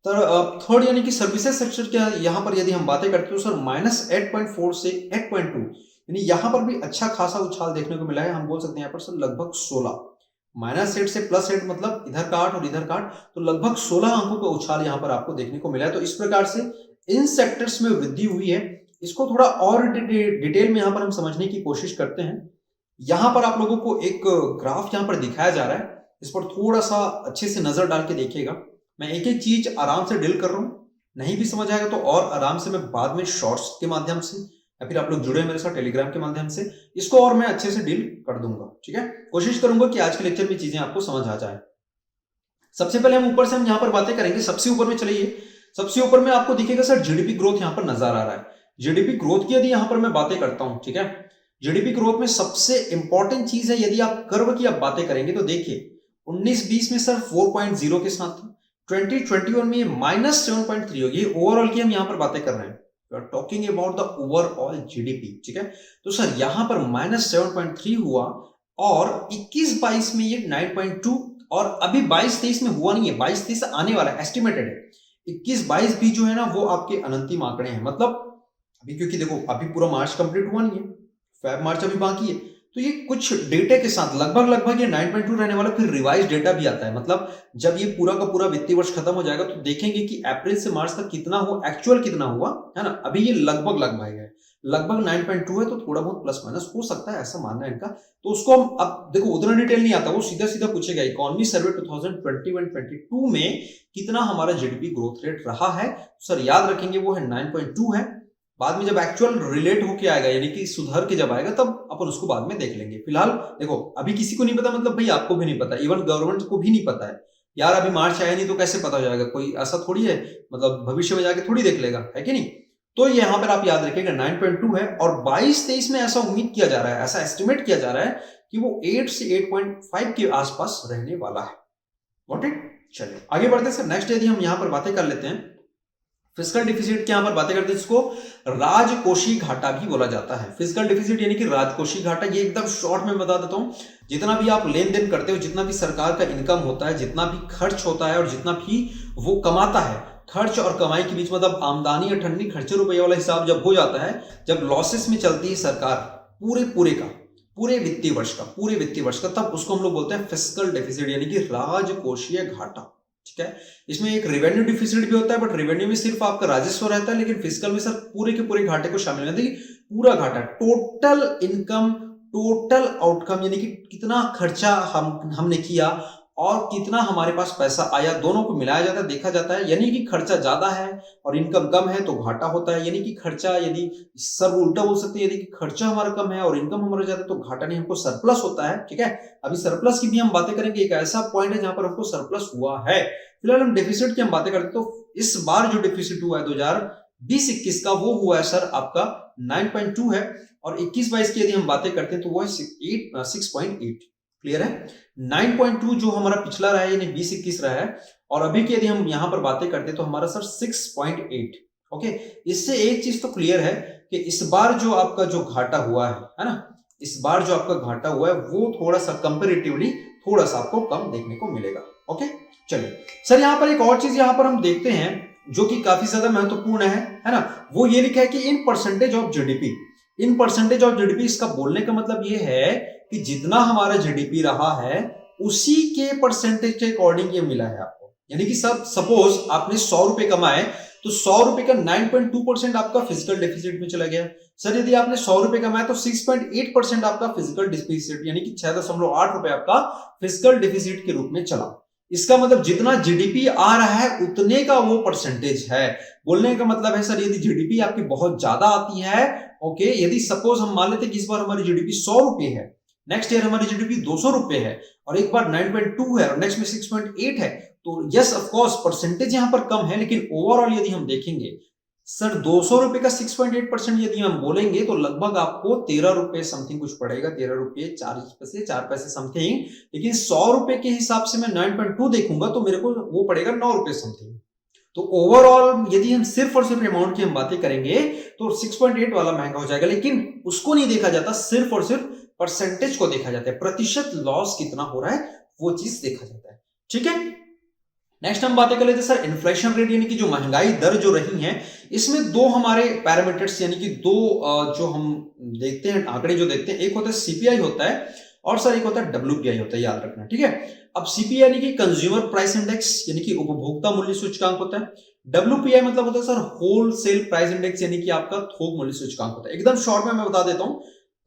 तो थर्ड यानी कि सर्विसेज सेक्टर क्या यहाँ पर यदि हम बातें करते हो सर -8.4 से 8.2, यानी यहाँ पर भी अच्छा खासा उछाल देखने को मिला है। हम बोल सकते हैं यहाँ पर सर लगभग 16, -8 से +8 मतलब इधर का 8 और इधर का 8, तो लगभग 16 अंकों का उछाल यहाँ पर आपको देखने को मिला है। तो इस प्रकार से इन सेक्टर्स में वृद्धि हुई है। इसको थोड़ा और डिटेल में यहाँ पर हम समझने की कोशिश करते हैं। यहाँ पर आप लोगों को एक ग्राफ यहाँ पर दिखाया जा रहा है, इस पर थोड़ा सा अच्छे से नजर डाल के देखिएगा। मैं एक एक चीज आराम से डील कर रहा हूँ, नहीं भी समझ आएगा तो और आराम से मैं बाद में शॉर्ट्स के माध्यम से या फिर आप लोग जुड़े मेरे साथ टेलीग्राम के माध्यम से इसको और मैं अच्छे से डील कर दूंगा। ठीक है, कोशिश करूंगा कि आज के लेक्चर में चीजें आपको समझ आ जाए। सबसे पहले हम ऊपर से हम यहाँ पर बातें करेंगे। सबसे ऊपर में चलिए, सबसे ऊपर में आपको दिखेगा सर जीडीपी ग्रोथ यहाँ पर नजर आ रहा है। जीडीपी ग्रोथ की यदि यहाँ पर मैं बातें करता हूं, ठीक है, जीडीपी ग्रोथ में सबसे इंपॉर्टेंट चीज है यदि आप कर्व की आप बातें करेंगे तो देखिए 19-20 में सर 4.0 के साथ था, 2021 में ये -7.3 होगी। ओवरऑल की हम यहाँ पर बातें कर रहे हैं, talking about the overall GDP. ठीक है, तो सर यहाँ पर -7.3 हुआ और 21-22 में ये 9.2 और अभी 22-23 में हुआ नहीं है, 22-23 आने वाला है, एस्टिमेटेड है। 21-22 भी जो है ना वो आपके अनंतिम आंकड़े हैं, मतलब अभी क्योंकि देखो अभी पूरा मार्च कंप्लीट हुआ नहीं है, फेब मार्च अभी बाकी है, तो ये कुछ डेटा के साथ लगभग ये 9.2 रहने वाला। फिर रिवाइज डेटा भी आता है, मतलब जब ये पूरा का पूरा वित्तीय वर्ष खत्म हो जाएगा तो देखेंगे कि अप्रैल से मार्च तक कितना हुआ, एक्चुअल कितना हुआ है ना। अभी ये लगभग है, लगभग 9.2 है, तो थोड़ा बहुत प्लस माइनस हो सकता है, ऐसा मानना है इनका। तो उसको हम अब देखो उतना डिटेल नहीं आता, वो सीधा सीधा पूछेगा इकोनॉमी सर्वे 2021-22 में कितना हमारा जीडीपी ग्रोथ रेट रहा है। सर याद रखेंगे वो है 9.2 है। बाद में जब एक्चुअल रिलेट होके आएगा यानी कि सुधर के जब आएगा तब अपन उसको बाद में देख लेंगे। फिलहाल देखो अभी किसी को नहीं पता, मतलब भाई आपको भी नहीं पता, इवन गवर्नमेंट को भी नहीं पता है यार, अभी मार्च आया नहीं तो कैसे पता हो जाएगा, कोई ऐसा थोड़ी है, मतलब भविष्य में जाके थोड़ी देख लेगा, है कि नहीं। तो यहाँ पर आप याद रखिएगा 9.2 है और 22-23 में ऐसा उम्मीद किया जा रहा है, ऐसा एस्टिमेट किया जा रहा है कि वो 8 से 8.5 के आसपास रहने वाला है। Got it. चलिए आगे बढ़ते हैं सर। नेक्स्ट यदि हम यहाँ पर बातें कर लेते हैं फिस्कल डिफिसिट की, यहां पर बातें करते हैं, इसको राजकोषीय घाटा भी बोला जाता है। फिस्कल डिफिसिट यानी कि राजकोषीय घाटा, ये एकदम शॉर्ट में बता देता हूं। जितना भी आप लेन देन करते हो, जितना भी सरकार का इनकम होता है, जितना भी खर्च होता है और जितना भी वो कमाता है, खर्च और कमाई के बीच मतलब आमदनी और ठंडी खर्चे रुपये वाला हिसाब जब हो जाता है, जब लॉसेस में चलती है सरकार पूरे वित्तीय वर्ष का, तब उसको हम लोग बोलते हैं फिस्कल डिफिसिट यानी कि राजकोषीय घाटा। ठीक है, इसमें एक रेवेन्यू डिफिसिट भी होता है, बट रेवेन्यू में सिर्फ आपका राजस्व रहता है, लेकिन फिस्कल में सर पूरे के पूरे घाटे को शामिल करते हैं। पूरा घाटा, टोटल इनकम, टोटल आउटकम, यानी कि कितना खर्चा हमने किया और कितना हमारे पास पैसा आया, दोनों को मिलाया जाता है, देखा जाता है। यानी कि खर्चा ज्यादा है और इनकम कम है तो घाटा होता है, यानी कि खर्चा यदि सर उल्टा बोल सकते हैं, यदि खर्चा हमारा कम है और इनकम हमारा ज्यादा तो घाटा नहीं, हमको सरप्लस होता है। ठीक है, अभी सरप्लस की भी हम बातें करेंगे, एक ऐसा पॉइंट है जहां पर हमको सरप्लस हुआ है। फिलहाल हम डेफिसिट की हम बातें करते हैं, तो इस बार जो डेफिसिट हुआ है 2020-21 का, वो हुआ है सर आपका 9.2 है और 21-22 की यदि हम बातें करते हैं तो वो है 6.8। क्लियर है, 9.2 जो हमारा पिछला रहा है यानी 20-21 रहा है, और अभी की यदि हम यहां पर बातें करते हैं तो हमारा सर 6.8। ओके, इससे एक चीज तो क्लियर है कि इस बार जो आपका जो घाटा हुआ है ना, इस बार जो आपका घाटा हुआ है वो थोड़ा सा कंपेरेटिवली थोड़ा सा आपको कम देखने को मिलेगा। ओके, चलिए सर यहाँ पर एक और चीज यहाँ पर हम देखते हैं जो कि काफी ज्यादा महत्वपूर्ण है ना, वो ये लिखा है कि in percentage of GDP. In percentage of GDP, इसका बोलने का मतलब ये है कि जितना हमारा जीडीपी रहा है उसी के परसेंटेज के अकॉर्डिंग ये मिला है आपको। यानी कि सब सपोज आपने 100 रुपए कमाए तो 100 रुपए का 9.2% आपका फिजिकल डेफिसिट में चला गया। सर यदि आपने 100 रुपए कमाए तो 6.8% आपका फिजिकल डेफिसिट यानी कि 6.8 रुपए आपका फिजिकल डेफिसिट के रूप में चला। इसका मतलब जितना जीडीपी आ रहा है उतने का वो परसेंटेज है। बोलने का मतलब है सर यदि जीडीपी आपकी बहुत ज्यादा आती है, ओके, यदि सपोज हम मान लेते हैं कि इस बार हमारी जीडीपी 100 रुपए है, नेक्स्ट ईयर हमारी जीडीपी 200 रुपए है और एक बार 9.2 है और नेक्स्ट में 6.8 है, तो यस ऑफ कोर्स परसेंटेज यहां पर कम है, लेकिन ओवरऑल यदि हम देखेंगे सर 200 रुपए का 6.8% यदि हम बोलेंगे तो लगभग आपको 13 रुपए समथिंग कुछ पड़ेगा, 13 रुपए 4 पैसे समथिंग। लेकिन 100 रुपए के हिसाब से मैं 9.2 देखूंगा तो मेरे को वो पड़ेगा 9 रुपए समथिंग। तो ओवरऑल यदि हम सिर्फ और सिर्फ अमाउंट की हम बातें करेंगे तो 6.8 वाला महंगा हो जाएगा, लेकिन उसको नहीं देखा जाता, सिर्फ और सिर्फ परसेंटेज को देखा जाता है, प्रतिशत लॉस कितना हो रहा है वो चीज देखा जाता है। ठीक है, नेक्स्ट हम बातें कर लेते हैं सर इन्फ्लेशन रेट, यानी कि जो महंगाई दर जो रही है, इसमें दो हमारे पैरामीटर्स यानी कि दो जो हम देखते हैं आंकड़े जो देखते हैं, एक होता है सीपीआई होता है और सर एक होता है डब्ल्यूपीआई होता है, याद रखना। ठीक है, अब सीपीआई यानी कि कंज्यूमर प्राइस इंडेक्स यानी कि उपभोक्ता मूल्य सूचकांक होता है, डब्ल्यूपीआई मतलब होता है सर होलसेल प्राइस इंडेक्स यानी कि आपका थोक मूल्य सूचकांक होता है। एकदम शॉर्ट में मैं बता देता हूं,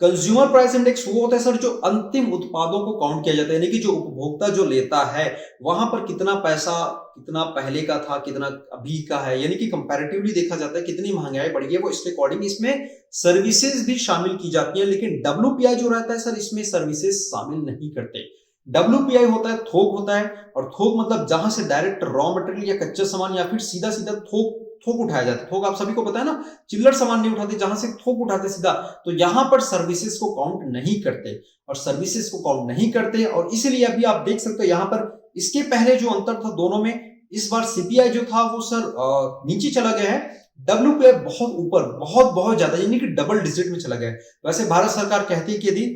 कंज्यूमर प्राइस इंडेक्स वो होता है सर जो अंतिम उत्पादों को काउंट किया जाता है, यानी कि जो उपभोक्ता जो लेता है वहां पर कितना पैसा, कितना पहले का था, कितना अभी का है, यानी कि कंपैरेटिवली देखा जाता है कितनी महंगाई बढ़ी है, वो इसके अकॉर्डिंग इसमें सर्विसेज भी शामिल की जाती है। लेकिन डब्ल्यूपीआई जो रहता है सर इसमें सर्विसेज शामिल नहीं करते। डब्ल्यूपीआई होता है थोक होता है, और थोक मतलब जहां से डायरेक्ट रॉ मटेरियल या कच्चा सामान या फिर सीधा सीधा थोक उठाया जाता है। थोक आप सभी को पता है ना, चिल्लर सामान नहीं उठाते, जहां से थोक उठाते सीधा, तो यहां पर सर्विसेज को काउंट नहीं करते, और सर्विसेज को काउंट नहीं करते, और इसीलिए अभी आप देख सकते हो यहां पर इसके पहले जो अंतर था दोनों में, इस बार सीपीआई जो था वो सर नीचे चला गया है, डब्ल्यूपीआई बहुत ऊपर, बहुत ज्यादा यानी कि डबल डिजिट में चला गया है। वैसे भारत सरकार कहती है कि यदि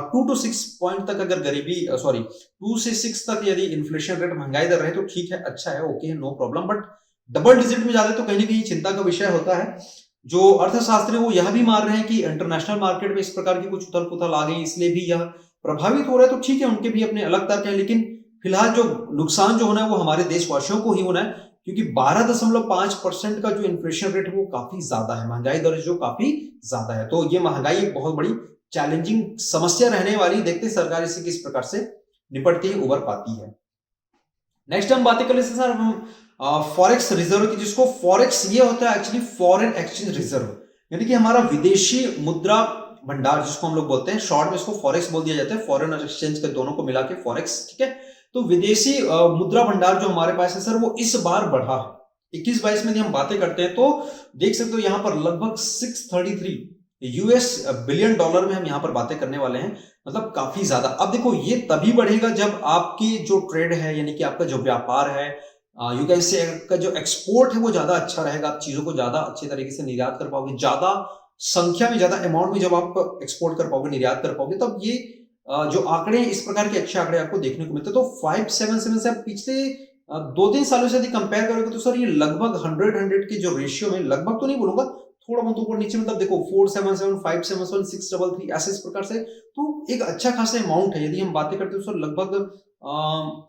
2 to 6 पॉइंट तक अगर गरीबी 2 से 6 तक यदि इन्फ्लेशन रेट महंगाई दर रहे तो ठीक है, अच्छा है, ओके है, no problem, but double digit में जाते तो कहीं ना कहीं चिंता का विषय होता है। जो अर्थशास्त्री वो यह भी मान रहे हैं कि इंटरनेशनल मार्केट में इस प्रकार की कुछ उथल पुथल आ गई, इसलिए भी यह प्रभावित हो रहा है, तो ठीक है, उनके भी अपने अलग तर्क हैं, लेकिन फिलहाल जो नुकसान जो होना है वो हमारे देशवासियों को ही होना है, क्योंकि 12.5% का जो इन्फ्लेशन रेट है वो काफी ज्यादा है, महंगाई दर जो काफी ज्यादा है, तो ये महंगाई एक बहुत बड़ी चैलेंजिंग समस्या रहने वाली। देखते हैं सरकार इसे किस प्रकार से निपटती है, उबर पाती है। नेक्स्ट हम बातें कर लेते हैं सर हम फॉरेक्स रिजर्व की, जिसको फॉरेक्स ये होता है एक्चुअली फॉरेन एक्सचेंज रिजर्व, यानी कि हमारा विदेशी मुद्रा भंडार जिसको हम लोग बोलते हैं, शॉर्ट में इसको फॉरेक्स बोल दिया जाता है, फॉरेन और एक्सचेंज के दोनों को मिला के फॉरेक्स। ठीक है, तो विदेशी मुद्रा भंडार जो हमारे पास है सर वो इस बार बढ़ा है 21-22 में। यदि हम बातें करते हैं तो देख सकते हो यहां पर लगभग 633 यूएस बिलियन डॉलर में हम यहां पर बातें करने वाले हैं, मतलब काफी ज्यादा। अब देखो ये तभी बढ़ेगा जब आपकी जो ट्रेड है यानी कि आपका जो व्यापार है, यू कैन से का जो एक्सपोर्ट है वो ज्यादा अच्छा रहेगा, आप चीजों को ज्यादा अच्छे तरीके से निर्यात कर पाओगे, ज्यादा संख्या में, ज्यादा अमाउंट में जब आप एक्सपोर्ट कर पाओगे, निर्यात कर पाओगे, तब ये जो आंकड़े इस प्रकार के अच्छे आंकड़े आपको देखने को मिलते हैं। तो 577 से आप पिछले 2-3 सालों से यदि कंपेयर करोगे तो सर ये लगभग 100 के जो रेशियो में, लगभग तो नहीं बोलूंगा, थोड़ा बहुत ऊपर नीचे, मतलब देखो 477, 577, 633 ऐसे इस प्रकार से, तो एक अच्छा खासा अमाउंट है। यदि हम बातें करते हैं सर लगभग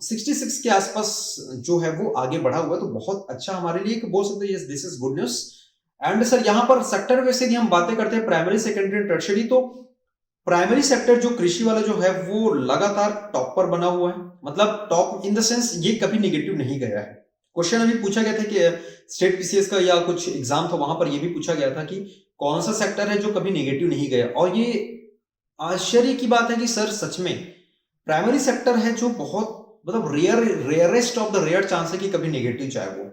66 के आसपास जो है वो आगे बढ़ा हुआ है, तो बहुत अच्छा हमारे लिए बोल सकते हैं, this is good news. And sir यहाँ पर सेक्टर वैसे यदि हम बातें करते हैं प्राइमरी, सेकेंडरी एंड टर्शियरी, तो प्राइमरी सेक्टर जो कृषि वाला जो है वो लगातार टॉप पर बना हुआ है, मतलब टॉप इन द सेंस ये कभी नेगेटिव नहीं गया है। क्वेश्चन अभी पूछा गया था कि स्टेट पीसीएस का या कुछ एग्जाम था वहां पर ये भी पूछा गया था कि कौन सा सेक्टर है जो कभी नेगेटिव नहीं गया, और ये आश्चर्य की बात है कि सर सच में प्राइमरी सेक्टर है जो बहुत मतलब rarest of the rare chance है कि कभी नेगेटिव जाए वो,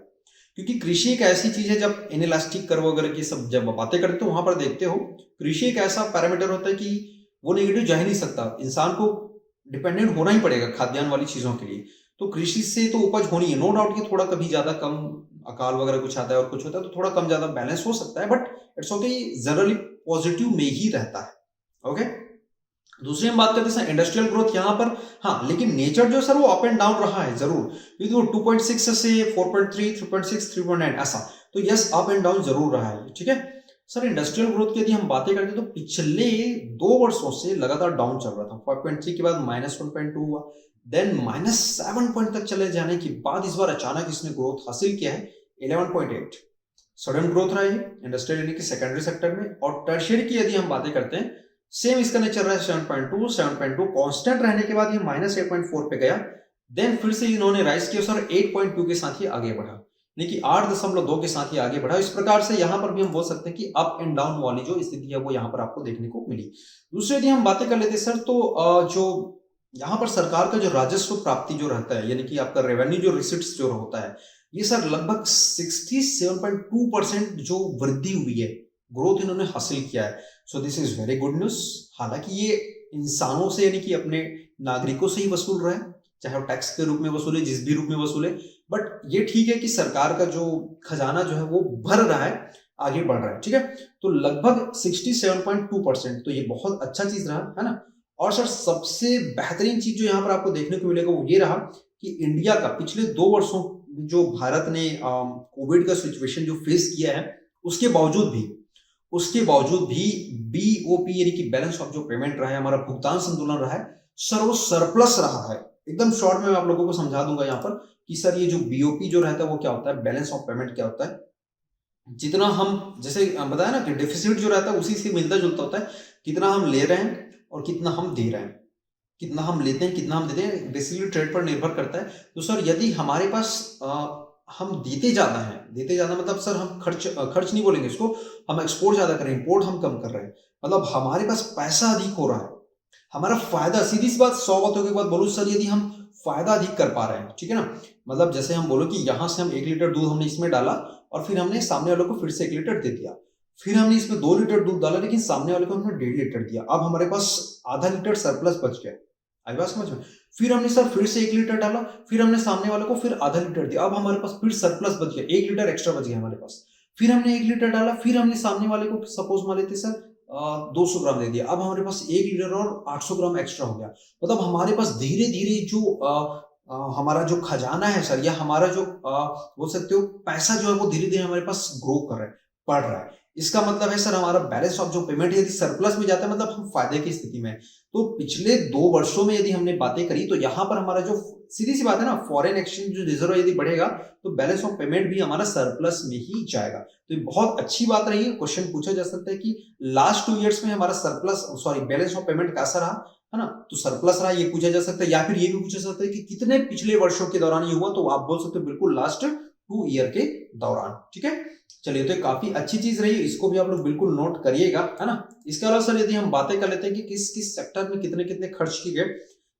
क्योंकि कृषि एक ऐसी चीज है, जब इनइलास्टिक कर्व वगैरह की सब जब बातें करते हो वहां पर देखते हो, कृषि एक ऐसा पैरामीटर होता है कि वो नेगेटिव जा ही नहीं सकता, इंसान को डिपेंडेंट होना ही पड़ेगा खाद्यान्न वाली चीजों के लिए, तो कृषि से तो उपज होनी है, नो डाउट कि थोड़ा कभी ज्यादा कम अकाल वगैरह कुछ आता है और कुछ होता है तो थोड़ा कम ज्यादा बैलेंस हो सकता है, but it's okay, generally positive में ही रहता है। ओके, दूसरी हम बात करते हैं इंडस्ट्रियल ग्रोथ यहाँ पर, हाँ लेकिन नेचर जो सर वो अप एंड डाउन रहा है जरूर, क्योंकि वो 2.6 से 4.3, 3.6, 3.9 ऐसा, तो यस अप एंड डाउन जरूर रहा है। ठीक है सर, इंडस्ट्रियल ग्रोथ की यदि हम बातें करते हैं तो पिछले 2 वर्षों से लगातार डाउन चल रहा था, 5.3 के बाद -1.2 हुआ, देन -7 पॉइंट तक चले जाने के बाद इस बार अचानक इसने ग्रोथ हासिल किया है 11.8, सडन ग्रोथ रहा है इंडस्ट्रियल यानी कि सेकेंडरी सेक्टर में। और टर्शियरी की यदि हम बातें करते हैं सेम इसका नेचर रहा है 7.2 कांस्टेंट रहने के बाद ये -8.4 पे गया, देन फिर से इन्होंने राइज किया सर 8.2 के साथ ही आगे बढ़ा, यानी कि 8.2 के साथ ही आगे बढ़ा। इस प्रकार से यहां पर भी हम बोल सकते हैं कि अप एंड डाउन वाली जो स्थिति है वो यहां पर आपको देखने को मिली। दूसरी यदि हम बातें कर लेते सर तो जो यहां पर सरकार का जो राजस्व प्राप्ति जो रहता है यानी कि आपका रेवेन्यू जो रिसिट्स जो होता है ये सर लगभग 67.2% जो वृद्धि हुई है, ग्रोथ इन्होंने हासिल किया है, so this is very good news. हालांकि ये इंसानों से यानी कि अपने नागरिकों से ही वसूल रहा है, चाहे वो टैक्स के रूप में वसूले, जिस भी रूप में वसूले, बट ये ठीक है कि सरकार का जो खजाना जो है वो भर रहा है, आगे बढ़ रहा है। ठीक है, तो लगभग 67.2%, तो ये बहुत अच्छा चीज रहा है ना। और सर सबसे बेहतरीन चीज जो यहाँ पर आपको देखने को मिलेगा वो ये रहा कि इंडिया का पिछले 2 वर्षों में जो भारत ने कोविड का सिचुएशन जो फेस किया है उसके बावजूद भी बीओपी यानी कि बैलेंस ऑफ जो पेमेंट रहा है, हमारा भुगतान संतुलन रहा है सर, वो सरप्लस रहा है। एकदम शॉर्ट में मैं आप लोगों को समझा दूंगा यहाँ पर कि सर ये जो बीओपी जो रहता है वो क्या होता है, बैलेंस ऑफ पेमेंट क्या होता है। जितना हम जैसे बताया ना कि डेफिसिट जो रहता है उसी से मिलता जुलता होता है, कितना हम ले रहे हैं और कितना हम दे रहे हैं, कितना हम लेते हैं कितना हम देते हैं, बेसिकली ट्रेड पर निर्भर करता है। तो सर यदि हमारे पास हम देते ज्यादा मतलब सर हम खर्च नहीं बोलेंगे इसको, हम एक्सपोर्ट ज्यादा कर रहे हैं, इंपोर्ट हम कम कर रहे हैं, मतलब हमारे पास पैसा अधिक हो रहा है, हमारा फायदा, सीधी सी बात 100 बातों के बाद बोलूं सर, यदि हम फायदा अधिक कर पा रहे हैं, ठीक है ना, मतलब जैसे हम बोलो कि यहां से हम 1 लीटर दूध हमने इसमें डाला और फिर हमने सामने वाले को फिर से 1 लीटर दे दिया, फिर हमने इसमें 2 लीटर दूध डाला लेकिन सामने वाले को हमने 1.5 लीटर दिया, अब हमारे पास आधा लीटर सरप्लस बच गया। आई बात समझ में? फिर हमने सर फिर से 1 लीटर डाला, फिर हमने सामने वाले को फिर आधा लीटर दिया, अब हमारे पास फिर सरप्लस बच गया, 1 लीटर एक्स्ट्रा बच गया हमारे पास। फिर हमने 1 लीटर डाला, फिर हमने सामने वाले को सपोज मान लेते सर 200 ग्राम दे दिया, अब हमारे पास 1 लीटर और 800 ग्राम एक्स्ट्रा हो गया। मतलब हमारे पास धीरे धीरे जो हमारा जो खजाना है सर, या हमारा जो बोल सकते हो पैसा जो है वो धीरे धीरे हमारे पास ग्रो कर रहा है, बढ़ रहा है। इसका मतलब है सर हमारा बैलेंस ऑफ जो पेमेंट यदि सरप्लस में जाता है मतलब हम फायदे की स्थिति में। तो पिछले 2 वर्षों में यदि हमने बातें करी तो यहाँ पर हमारा जो सीधी सी बात है ना, फॉरेन एक्सचेंज जो रिजर्व यदि बढ़ेगा तो बैलेंस ऑफ पेमेंट भी हमारा सरप्लस में ही जाएगा। तो ये बहुत अच्छी बात रही है। क्वेश्चन पूछा जा सकता है कि लास्ट 2 इयर्स में हमारा बैलेंस ऑफ पेमेंट कैसा रहा, है ना, तो सरप्लस रहा, ये पूछा जा सकता है। या फिर ये भी पूछा जा सकता है कि कितने पिछले वर्षों के दौरान ये हुआ, तो आप बोल सकते हो बिल्कुल लास्ट 2 ईयर के दौरान। ठीक है, चलिए, तो काफी अच्छी चीज रही, इसको भी आप लोग बिल्कुल नोट करिएगा, है ना। इसके अलावा सर यदि हम बातें कर लेते हैं कि किस किस सेक्टर में कितने कितने खर्च किए गए,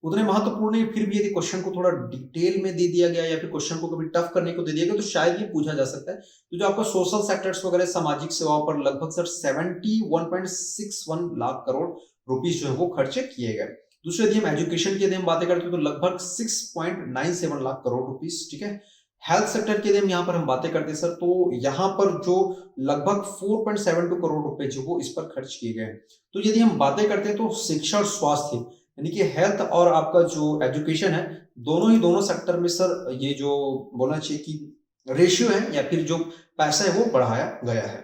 उतने महत्वपूर्ण नहीं, फिर भी यदि क्वेश्चन को थोड़ा डिटेल में दे दिया गया या फिर क्वेश्चन को कभी टफ करने को दे दिया गया तो शायद ये पूछा जा सकता है। तो जो आपका सोशल सेक्टर्स वगैरह सामाजिक सेवाओं पर लगभग सर 71.61 लाख करोड़ रुपीस जो है वो खर्च किए गए। दूसरे यदि हम एजुकेशन की यदि हम बातें करते हैं तो लगभग 6.97 लाख करोड़ रुपीस। ठीक है, हेल्थ सेक्टर के लिए यहाँ पर हम बातें करते हैं सर, तो यहाँ पर जो लगभग 4.72 करोड़ रुपए जो वो इस पर खर्च किए गए हैं। तो यदि हम बातें करते हैं तो शिक्षा और स्वास्थ्य यानी कि हेल्थ और आपका जो एजुकेशन है, दोनों सेक्टर में सर ये जो बोलना चाहिए कि रेशियो है या फिर जो पैसा है वो बढ़ाया गया है।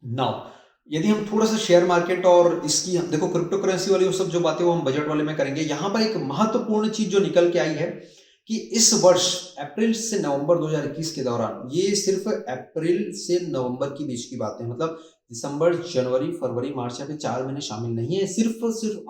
नाउ यदि हम थोड़ा सा शेयर मार्केट और इसकी देखो क्रिप्टो करेंसी वाली वो सब जो बातें वो हम बजट वाले में करेंगे। यहाँ पर एक महत्वपूर्ण चीज जो निकल के आई है कि इस वर्ष अप्रैल से नवंबर 2021 के दौरान, ये सिर्फ अप्रैल से नवंबर की बीच की बात है, मतलब दिसंबर, जनवरी, फरवरी, मार्च या फिर 4 महीने शामिल नहीं है, सिर्फ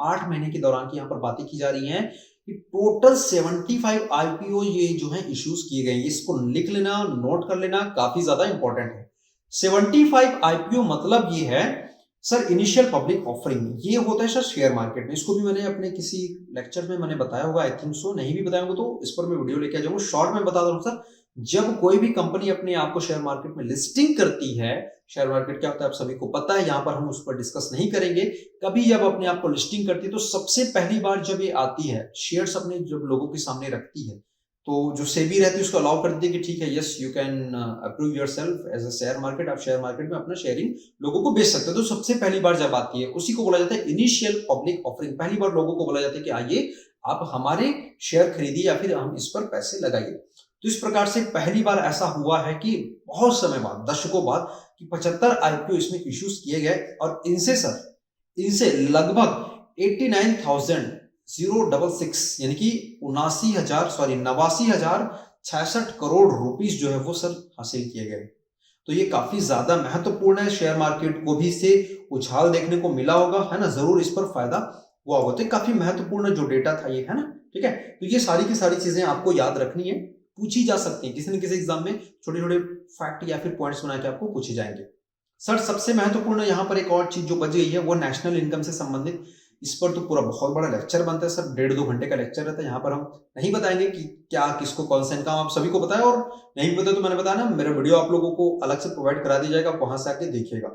8 महीने के दौरान की यहाँ पर बातें की जा रही हैं कि टोटल 75 आईपीओ ये जो है इश्यूज किए गए हैं। इसको लिख लेना, नोट कर लेना, काफी ज्यादा इंपॉर्टेंट है। 75 आईपीओ मतलब ये है सर इनिशियल पब्लिक ऑफरिंग, ये होता है सर शेयर मार्केट में। इसको भी मैंने अपने किसी लेक्चर में मैंने बताया होगा, आई थिंक सो, नहीं भी बताया होगा तो इस पर मैं वीडियो लेके आ जाऊंगा। शॉर्ट में बता दूं सर, जब कोई भी कंपनी अपने आप को शेयर मार्केट में लिस्टिंग करती है, शेयर मार्केट क्या होता है आप सभी को पता है, यहाँ पर हम उस पर डिस्कस नहीं करेंगे। कभी जब अपने आप को लिस्टिंग करती है तो सबसे पहली बार जब ये आती है, शेयर्स अपने जब लोगों के सामने रखती है, तो जो सेबी रहती है उसको अलाउ कर देती है कि ठीक है, yes you can approve yourself as a share market, आप शेयर मार्केट में अपना शेयरिंग लोगों को बेच सकते हो। तो सबसे पहली बार जब आती है उसी को बोला जाता है इनिशियल पब्लिक ऑफरिंग। पहली बार लोगों को बोला जाता है कि आइए आप हमारे शेयर खरीदिए या फिर हम इस पर पैसे लगाइए। तो इस प्रकार से पहली बार ऐसा हुआ है कि बहुत समय बाद, दशकों बाद, कि 75 आईपीओ इसमें इश्यूज किए गए और इनसे लगभग 89,066 यानी कि 89,066 करोड़ रुपीस जो है वो सर हासिल किए गए। तो ये काफी ज्यादा महत्वपूर्ण है, शेयर मार्केट को भी से उछाल देखने को मिला होगा, है ना, जरूर इस पर फायदा हुआ होगा। तो काफी महत्वपूर्ण जो डेटा था ये, है ना। ठीक है, तो ये सारी की सारी चीजें आपको याद रखनी है, पूछी जा सकती है किसी न किसी एग्जाम में, छोटे छोटे फैक्ट या फिर पॉइंट्स बना के आपको पूछे जाएंगे। सर सबसे महत्वपूर्ण यहाँ पर एक और चीज जो बच गई है वो नेशनल इनकम से संबंधित। इस पर तो पूरा बहुत बड़ा लेक्चर बनता है सर, 1.5-2 घंटे का लेक्चर रहता है। यहाँ पर हम नहीं बताएंगे कि क्या किसको कौन सा इनकम, आप सभी को पता है, और नहीं पता तो मैंने बताया ना, मेरा वीडियो आप लोगों को अलग से प्रोवाइड करा दिया जाएगा, आप वहां से आके देखिएगा।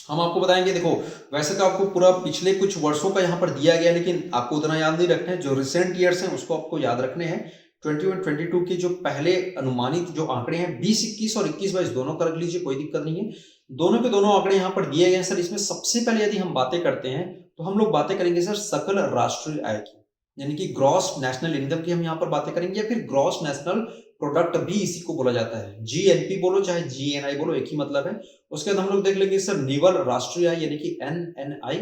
हम आपको बताएंगे, देखो वैसे तो आपको पूरा पिछले कुछ वर्षों का यहाँ पर दिया गया, लेकिन आपको उतना याद नहीं रखना है, जो रिसेंट ईयर्स हैं उसको आपको याद रखने हैं। 21-22 के जो पहले अनुमानित जो आंकड़े हैं 20-21 और 21-22 दोनों कर लीजिए, कोई दिक्कत नहीं है, दोनों के दोनों आंकड़े यहाँ पर दिए गए हैं सर। इसमें सबसे पहले यदि हम बातें करते हैं तो हम लोग बातें करेंगे सर सकल राष्ट्रीय आय की, यानी कि ग्रॉस नेशनल इनकम की हम यहाँ पर बातें करेंगे, या फिर ग्रॉस नेशनल प्रोडक्ट भी इसी को बोला जाता है। जीएनपी बोलो चाहे जीएनआई बोलो, एक ही मतलब है। उसके बाद हम लोग देख लेंगे सर निवल राष्ट्रीय आय यानी कि एनएनआई,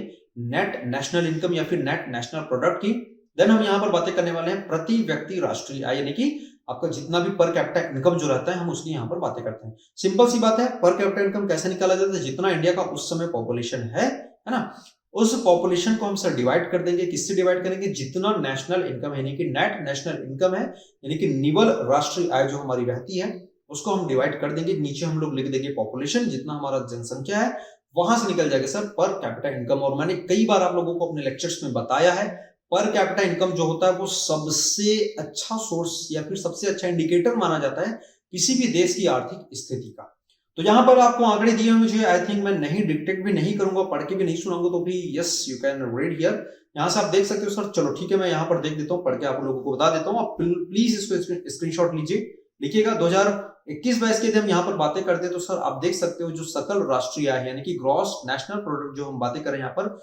नेट नेशनल इनकम या फिर नेट नेशनल प्रोडक्ट की। देन हम यहाँ पर बातें करने वाले हैं प्रति व्यक्ति राष्ट्रीय आय, यानी कि आपका जितना भी पर कैपिटा इनकम जो रहता है हम उसकी यहाँ पर बातें करते हैं। सिंपल सी बात है, पर कैपिटा इनकम कैसे निकाला जाता है, जितना इंडिया का उस समय पॉपुलेशन है ना, उस पॉपुलेशन को हम सर डिवाइड कर देंगे। किससे डिवाइड करेंगे, जितना नेशनल इनकम है यानी कि नेट नेशनल इनकम है, यानी कि निवल राष्ट्रीय आय जो हमारी रहती है उसको हम डिवाइड कर देंगे। नीचे हम लोग लिख देंगे पॉपुलेशन, जितना हमारा जनसंख्या है वहां से निकल जाएगा सर पर कैपिटा इनकम। और मैंने कई बार आप लोगों को अपने लेक्चर्स में बताया है, पर कैपिटा इनकम जो होता है वो सबसे अच्छा सोर्स या फिर सबसे अच्छा इंडिकेटर माना जाता है किसी भी देश की आर्थिक स्थिति का। तो यहां पर आपको आंकड़े दिए हुए मुझे, आई थिंक मैं नहीं डिक्टेट भी नहीं करूंगा, पढ़ के भी नहीं सुनाऊंगा, तो भी yes you can read here. यहां से आप देख सकते हो सर, चलो ठीक है मैं यहां पर देख देता हूं, पढ़ के आप लोगों को बता देता हूं। आप प्लीज इसको स्क्रीनशॉट लीजिए, लिखिएगा 2021-22 की यदि हम यहाँ पर बातें करते हैं तो सर आप देख सकते हो जो सकल राष्ट्रीय आय यानी कि ग्रॉस नेशनल प्रोडक्ट जो हम बातें करें यहाँ पर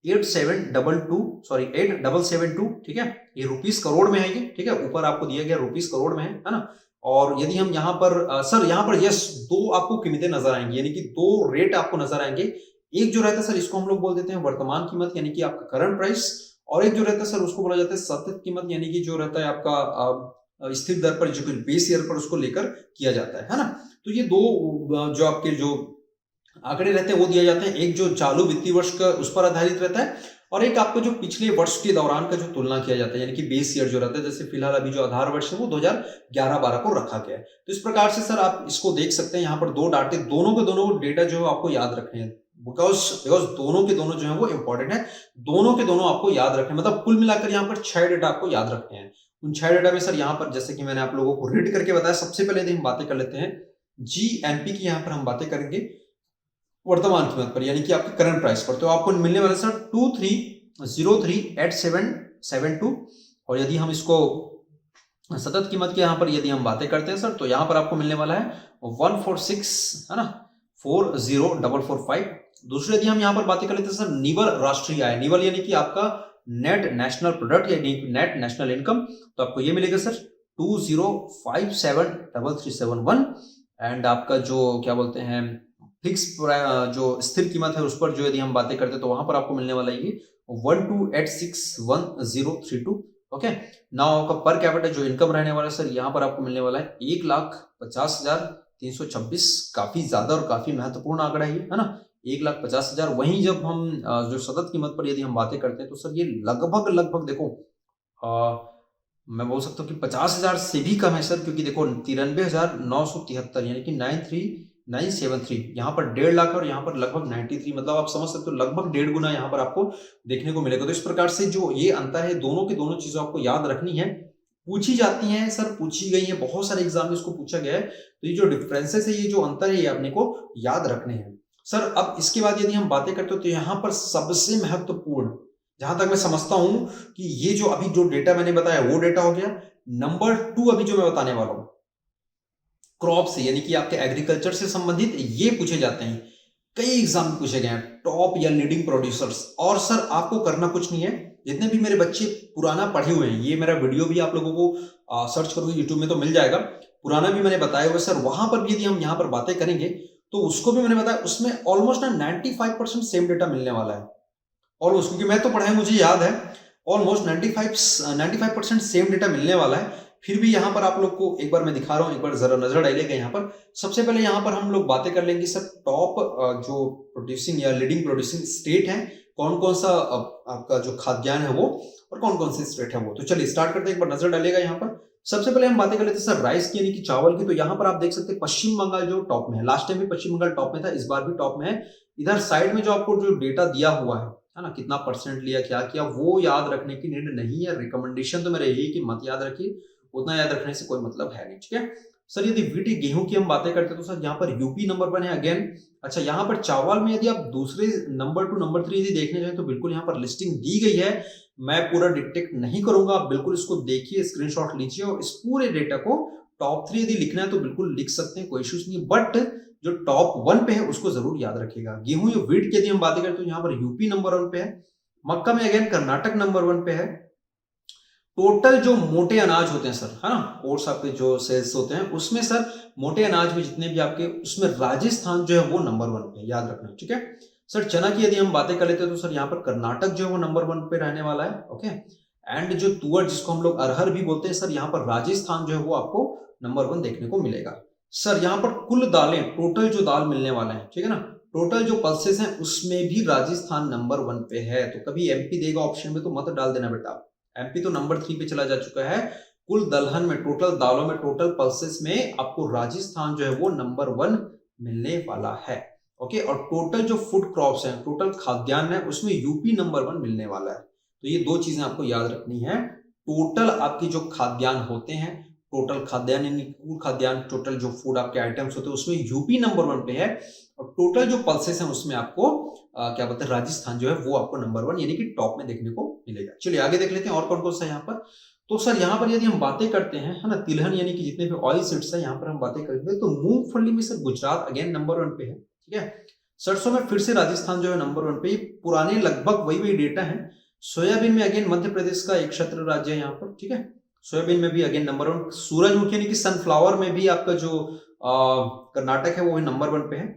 87722, ठीक है, ये रुपीस करोड़ में है ये, ठीक है, ऊपर आपको दिया गया रुपीस करोड़ में है ना। और यदि हम यहाँ पर सर यहाँ पर यस दो आपको कीमतें नजर आएंगी, यानी कि दो रेट आपको नजर आएंगे। एक जो रहता है सर इसको हम लोग बोल देते हैं वर्तमान कीमत यानी कि आपका करंट प्राइस, और एक जो रहता है सर उसको बोला जाता है सतत कीमत, यानी कि जो रहता है आपका स्थिर दर पर, जो बेस ईयर पर उसको लेकर किया जाता है ना। तो ये दो जो आपके जो आंकड़े रहते हैं वो दिए जाते हैं, एक जो चालू वित्तीय वर्ष का उस पर आधारित रहता है, और एक आपको जो पिछले वर्ष के दौरान का जो तुलना किया जाता है यानी कि बेस ईयर जो रहता है। जैसे फिलहाल अभी जो आधार वर्ष है वो 2011-12 को रखा गया है। तो इस प्रकार से सर आप इसको देख सकते हैं, यहाँ पर दो डाटे, दोनों के दोनों डेटा जो है आपको याद रखने हैं, बिकॉज दोनों के दोनों जो है वो इंपॉर्टेंट है, दोनों के दोनों आपको याद रखने, मतलब कुल मिलाकर यहाँ पर 6 डेटा आपको याद रखने हैं। उन 6 डेटा में सर यहाँ पर जैसे कि मैंने आप लोगों को रीड करके बताया, सबसे पहले यदि हम बातें कर लेते हैं जीएनपी की, यहाँ पर हम बातें करेंगे वर्तमान कीमत पर यानी कि आपके करंट प्राइस पर। तो आपको मिलने वाला सर 23038772, और यदि हम इसको सतत कीमत के यहाँ पर यदि हम बातें करते हैं सर तो यहाँ पर आपको मिलने वाला है 146 है ना 40445। दूसरे यदि हम यहाँ पर बातें कर लेते हैं सर निवल राष्ट्रीय आय, निवल यानी कि आपका नेट नेशनल प्रोडक्ट या नेट नेशनल इनकम, तो आपको ये मिलेगा सर 20573371। एंड आपका जो क्या बोलते हैं फिक्स जो स्थिर कीमत है उस पर जो यदि हम बातें करते हैं तो वहां पर आपको मिलने वाला ये 12861032। ओके, नाउ आपका पर कैपिटा जो इनकम रहने वाला है सर यहाँ पर आपको मिलने वाला है 1,50,326। काफी ज्यादा और काफी महत्वपूर्ण आंकड़ा है ना, 1,50,000। वहीं जब हम जो सतत कीमत पर यदि हम बातें करते हैं तो सर ये लगभग देखो मैं बोल सकता हूँ कि 50,000 से भी कम है सर, क्योंकि देखो 93,973 यानी कि 93973, यहाँ पर 1.5 लाख और यहाँ पर लगभग 93, मतलब आप समझ सकते हो लगभग 1.5 गुना यहाँ पर आपको देखने को मिलेगा। तो इस प्रकार से जो ये अंतर है, दोनों के दोनों चीजें आपको याद रखनी है, पूछी जाती हैं सर, पूछी गई है, बहुत सारे एग्जाम में इसको पूछा गया है। तो ये जो डिफरेंसेस है, ये जो अंतर है, ये अपने को याद रखने हैं सर। अब इसके बाद यदि हम बातें करते हो तो यहाँ पर सबसे महत्वपूर्ण, जहां तक मैं समझता हूं कि ये जो अभी जो डेटा मैंने बताया वो डेटा हो गया। नंबर 2 अभी जो मैं बताने वाला हूं क्रॉप से यानी कि आपके एग्रीकल्चर से संबंधित ये पूछे जाते हैं, कई एग्जाम पूछे गए हैं, टॉप या लीडिंग प्रोड्यूसर्स। और सर आपको करना कुछ नहीं है, जितने भी मेरे बच्चे पुराना पढ़े हुए हैं, ये मेरा वीडियो भी आप लोगों को सर्च करोगे यूट्यूब में तो मिल जाएगा, पुराना भी मैंने बताया हुआ सर, वहां पर भी यदि हम यहाँ पर बातें करेंगे तो उसको भी मैंने बताया, उसमें ऑलमोस्ट 95% सेम डेटा मिलने वाला है ऑलमोस्ट, क्योंकि मैं तो पढ़ा है मुझे याद है, ऑलमोस्ट 95% सेम डेटा मिलने वाला है। फिर भी यहाँ पर आप लोग को एक बार मैं दिखा रहा हूँ, एक बार जरा नजर डालिएगा यहाँ पर। सबसे पहले यहाँ पर हम लोग बातें कर लेंगे सर टॉप जो प्रोड्यूसिंग या लीडिंग प्रोड्यूसिंग स्टेट है, कौन कौन सा आपका जो खाद्यान्न है वो, और कौन कौन से स्टेट है वो। तो चलिए स्टार्ट करते हैं, एक बार नजर डालिएगा यहाँ पर। सबसे पहले हम बातें कर लेते हैं सर राइस की यानी कि चावल की। तो यहाँ पर आप देख सकते हैं पश्चिम बंगाल जो टॉप में है, लास्ट टाइम भी पश्चिम बंगाल टॉप में था, इस बार भी टॉप में है। इधर साइड में जो आपको जो डेटा दिया हुआ है ना, कितना परसेंट लिया, क्या किया, वो याद रखने की नीड नहीं है। रिकमेंडेशन तो मेरा यही कि मत याद रखिए, उतना याद रखने से कोई मतलब है नहीं, ठीक है सर। यदि वीटी गेहूं की हम बातें करते हैं तो सर यहाँ पर यूपी नंबर 1 है अगेन। अच्छा, यहाँ पर चावल में यदि आप दूसरे नंबर 2 नंबर 3 यदि देखने जाए तो बिल्कुल यहाँ पर लिस्टिंग दी गई है, मैं पूरा डिटेक्ट नहीं करूंगा, आप बिल्कुल इसको देखिए, स्क्रीनशॉट लीजिए, और इस पूरे डेटा को टॉप 3 यदि लिखना है तो बिल्कुल लिख सकते हैं, कोई इश्यूज नहीं। बट जो टॉप 1 पे है उसको जरूर याद रखिएगा। गेहूं या व्हीट की यदि हम बातें करें तो यहाँ पर यूपी नंबर 1 पे है। मक्का में अगेन कर्नाटक नंबर 1 पे है। टोटल जो मोटे अनाज होते हैं सर, है ना, ओट्स आपके जो सेल्स होते हैं उसमें सर मोटे अनाज में जितने भी आपके, उसमें राजस्थान जो है वो नंबर 1 पे, याद रखना, ठीक है। सर चना की यदि हम बातें कर लेते हैं तो सर यहाँ पर कर्नाटक जो है वो नंबर 1 पे रहने वाला है। ओके, एंड जो तुअर जिसको हम लोग अरहर भी बोलते हैं सर, यहाँ पर राजस्थान जो है वो आपको नंबर 1 देखने को मिलेगा। सर यहाँ पर कुल दालें, टोटल जो दाल मिलने वाले हैं, ठीक है ना, टोटल जो पल्सेस हैं उसमें भी राजस्थान नंबर 1 पे है। तो कभी एमपी देगा ऑप्शन में तो मत डाल देना बेटा, एमपी तो नंबर 3 पे चला जा चुका है। कुल दलहन में, टोटल दालों में, टोटल पल्सेस में आपको राजस्थान जो है वो नंबर 1 मिलने वाला है। ओके, और टोटल जो फूड क्रॉप्स हैं, टोटल खाद्यान्न है, उसमें यूपी नंबर 1 मिलने वाला है। तो ये दो चीजें आपको याद रखनी है। टोटल आपकी जो खाद्यान्न होते हैं, टोटल खाद्यान्न यानी कुल खाद्यान्न, टोटल जो फूड आपके आइटम्स होते हैं उसमें यूपी नंबर 1 पे है, और टोटल जो पल्सेस हैं उसमें आपको क्या बोलते हैं, राजस्थान जो है वो आपको नंबर 1 यानी कि टॉप में देखने को मिलेगा। चलिए आगे देख लेते हैं और कौन कौन सा यहाँ पर। तो सर यहाँ पर यदि हम बातें करते हैं, है ना, तिलहन यानी कि जितने भी ऑयल सीड्स है यहाँ पर हम बातें करेंगे, तो मूंगफली में सर गुजरात अगेन नंबर 1 पे है, ठीक है। सरसों में फिर से राजस्थान जो है नंबर 1 पे, पुराने लगभग वही डेटा है। सोयाबीन में अगेन मध्य प्रदेश का एक क्षेत्र राज्य है यहाँ पर, ठीक है। सोयाबीन में भी अगेन नंबर 1। सूरजमुखी यानी कि सनफ्लावर में भी आपका जो कर्नाटक है वो नंबर 1 पे है।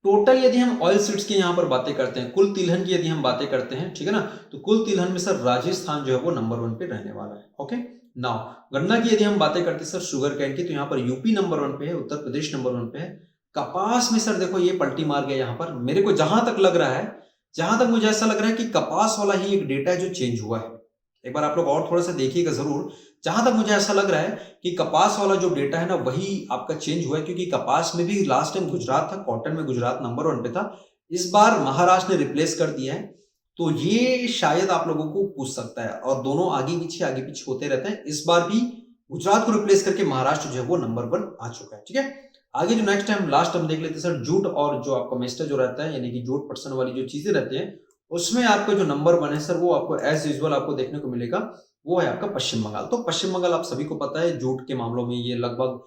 टोटल यदि हम ऑयल सीड्स की यहाँ पर बातें करते हैं, कुल तिलहन की यदि हम बातें करते हैं, ठीक है ना, तो कुल तिलहन में सर राजस्थान जो है वो नंबर 1 पे रहने वाला है। ओके, नाउ गन्ना की यदि हम बातें करते हैं सर, शुगर कैन की, तो यहाँ पर यूपी नंबर 1 पे है, उत्तर प्रदेश नंबर 1 पे है। कपास में सर देखो ये पलटी मार गया यहाँ पर, मेरे को जहां तक लग रहा है, जहां तक मुझे ऐसा लग रहा है कि कपास वाला ही एक डेटा है जो चेंज हुआ है। एक बार आप लोग और थोड़ा सा देखिएगा जरूर। जहां तक मुझे ऐसा लग रहा है कि कपास वाला जो डेटा है ना वही आपका चेंज हुआ है, क्योंकि कपास में भी लास्ट टाइम गुजरात था, कॉटन में गुजरात नंबर 1 पे था, इस बार महाराष्ट्र ने रिप्लेस कर दिया है। तो ये शायद आप लोगों को पूछ सकता है, और दोनों आगे पीछे होते रहते हैं। इस बार भी गुजरात को रिप्लेस करके महाराष्ट्र जो है वो नंबर 1 आ चुका है, ठीक है। आगे जो नेक्स्ट टाइम लास्ट हम देख लेते हैं सर, जूट और जो आपका मेस्टर जो रहता है, यानी कि जूट पर्सन वाली जो चीजें रहती है, उसमें आपका जो नंबर 1 है सर वो आपको एज यूजुअल आपको देखने को मिलेगा, वो है आपका पश्चिम बंगाल। तो पश्चिम बंगाल आप सभी को पता है जूट के मामलों में ये लगभग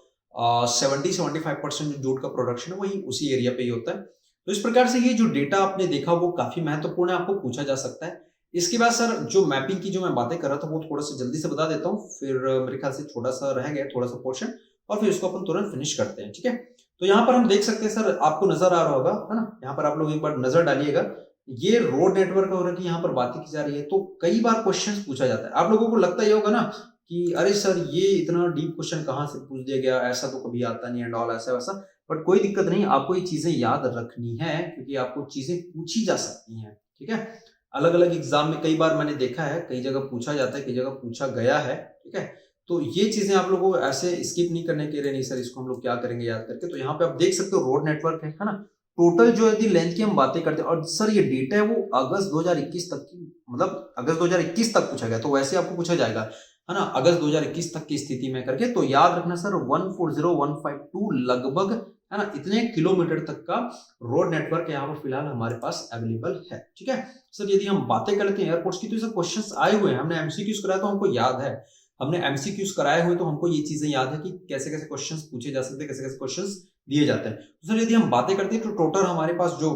70-75% जो जूट का प्रोडक्शन है वही उसी एरिया पे ही होता है। तो इस प्रकार से ये जो डेटा आपने देखा वो काफी महत्वपूर्ण है, आपको पूछा जा सकता है। इसके बाद सर जो मैपिंग की जो मैं बातें कर रहा था वो थोड़ा सा जल्दी से बता देता हूँ, फिर मेरे ख्याल से थोड़ा सा रह गया थोड़ा सा पोर्शन, और फिर इसको अपन तुरंत फिनिश करते हैं, ठीक है। तो यहाँ पर हम देख सकते हैं सर, आपको नजर आ रहा होगा, है ना, यहाँ पर आप लोग एक बार नजर डालिएगा, ये रोड नेटवर्क और की यहाँ पर बातें की जा रही है। तो कई बार क्वेश्चंस पूछा जाता है, आप लोगों को लगता ही होगा ना कि अरे सर ये इतना डीप क्वेश्चन कहाँ से पूछ दिया गया, ऐसा तो कभी आता नहीं एंड ऑल, ऐसा वैसा। बट कोई दिक्कत नहीं, आपको ये चीजें याद रखनी है, क्योंकि आपको चीजें पूछी जा सकती हैं, ठीक है। अलग अलग एग्जाम में कई बार मैंने देखा है, कई जगह पूछा जाता है, कई जगह पूछा गया है, ठीक है। तो ये चीजें आप लोगों को ऐसे स्किप नहीं करने के लिए, नहीं सर इसको हम लोग क्या करेंगे याद करके। तो यहाँ पे आप देख सकते हो रोड नेटवर्क है ना। टोटल जो यदि लेंथ की हम बातें करते हैं, और सर ये डेटा है वो अगस्त 2021 तक की, मतलब अगस्त 2021 तक पूछा गया, तो वैसे आपको पूछा जाएगा, है ना, अगस्त 2021 तक की स्थिति में करके। तो याद रखना सर 140152 लगभग, है ना, इतने किलोमीटर तक का रोड नेटवर्क यहाँ पर फिलहाल हमारे पास अवेलेबल है, ठीक है। सर यदि हम बातें करते हैं एयरपोर्ट्स की, तो सर क्वेश्चंस आए हुए हैं, हमने एमसीक्यूज कराया तो हमको याद है, हमने एमसीक्यूज कराए हुए तो हमको ये चीजें याद है कि कैसे कैसे क्वेश्चंस पूछे जा सकते हैं, कैसे कैसे क्वेश्चंस दिए जाते हैं। तो सर यदि हम बातें करते हैं तो टोटल हमारे पास जो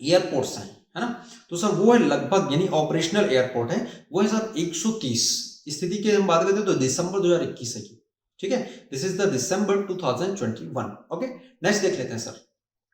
एयरपोर्ट्स हैं, है ना, तो सर वो है लगभग, यानी ऑपरेशनल एयरपोर्ट है वो है सर 130। स्थिति की हम बात करते हैं तो दिसंबर 2021 है की, ठीक है, this is the December 2021। Okay, next देख लेते हैं सर।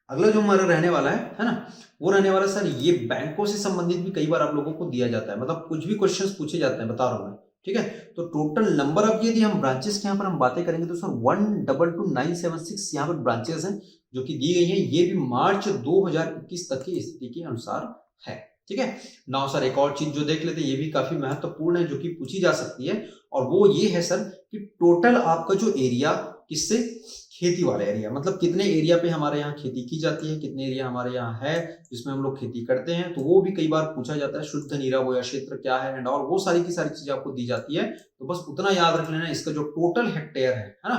अगला जो हमारा रहने वाला है ना, वो रहने वाला सर ये बैंकों से संबंधित भी कई बार आप लोगों को दिया जाता है, मतलब कुछ भी क्वेश्चंस पूछे जाते हैं, बता रहा हूं मैं, ठीक है। तो टोटल नंबर ऑफ यदि हम ब्रांचेस के यहाँ पर हम बातें करेंगे तो सर 122,976 यहाँ पर ब्रांचेस हैं जो कि दी गई हैं, ये भी मार्च 2021 तक की स्थिति के अनुसार है, ठीक है। नाउ सर एक और चीज जो देख लेते हैं, ये भी काफी महत्वपूर्ण है जो कि पूछी जा सकती है, और वो ये है सर कि टोटल आपका जो एरिया किससे, खेती वाला एरिया, मतलब कितने एरिया पे हमारे यहाँ खेती की जाती है, कितने एरिया हमारे यहाँ है जिसमें हम लोग खेती करते हैं, तो वो भी कई बार पूछा जाता है। शुद्ध नीरा बोया क्षेत्र क्या है एंड और वो सारी की सारी चीजें आपको दी जाती है। तो बस उतना याद रख लेना, इसका जो टोटल हेक्टेयर है ना,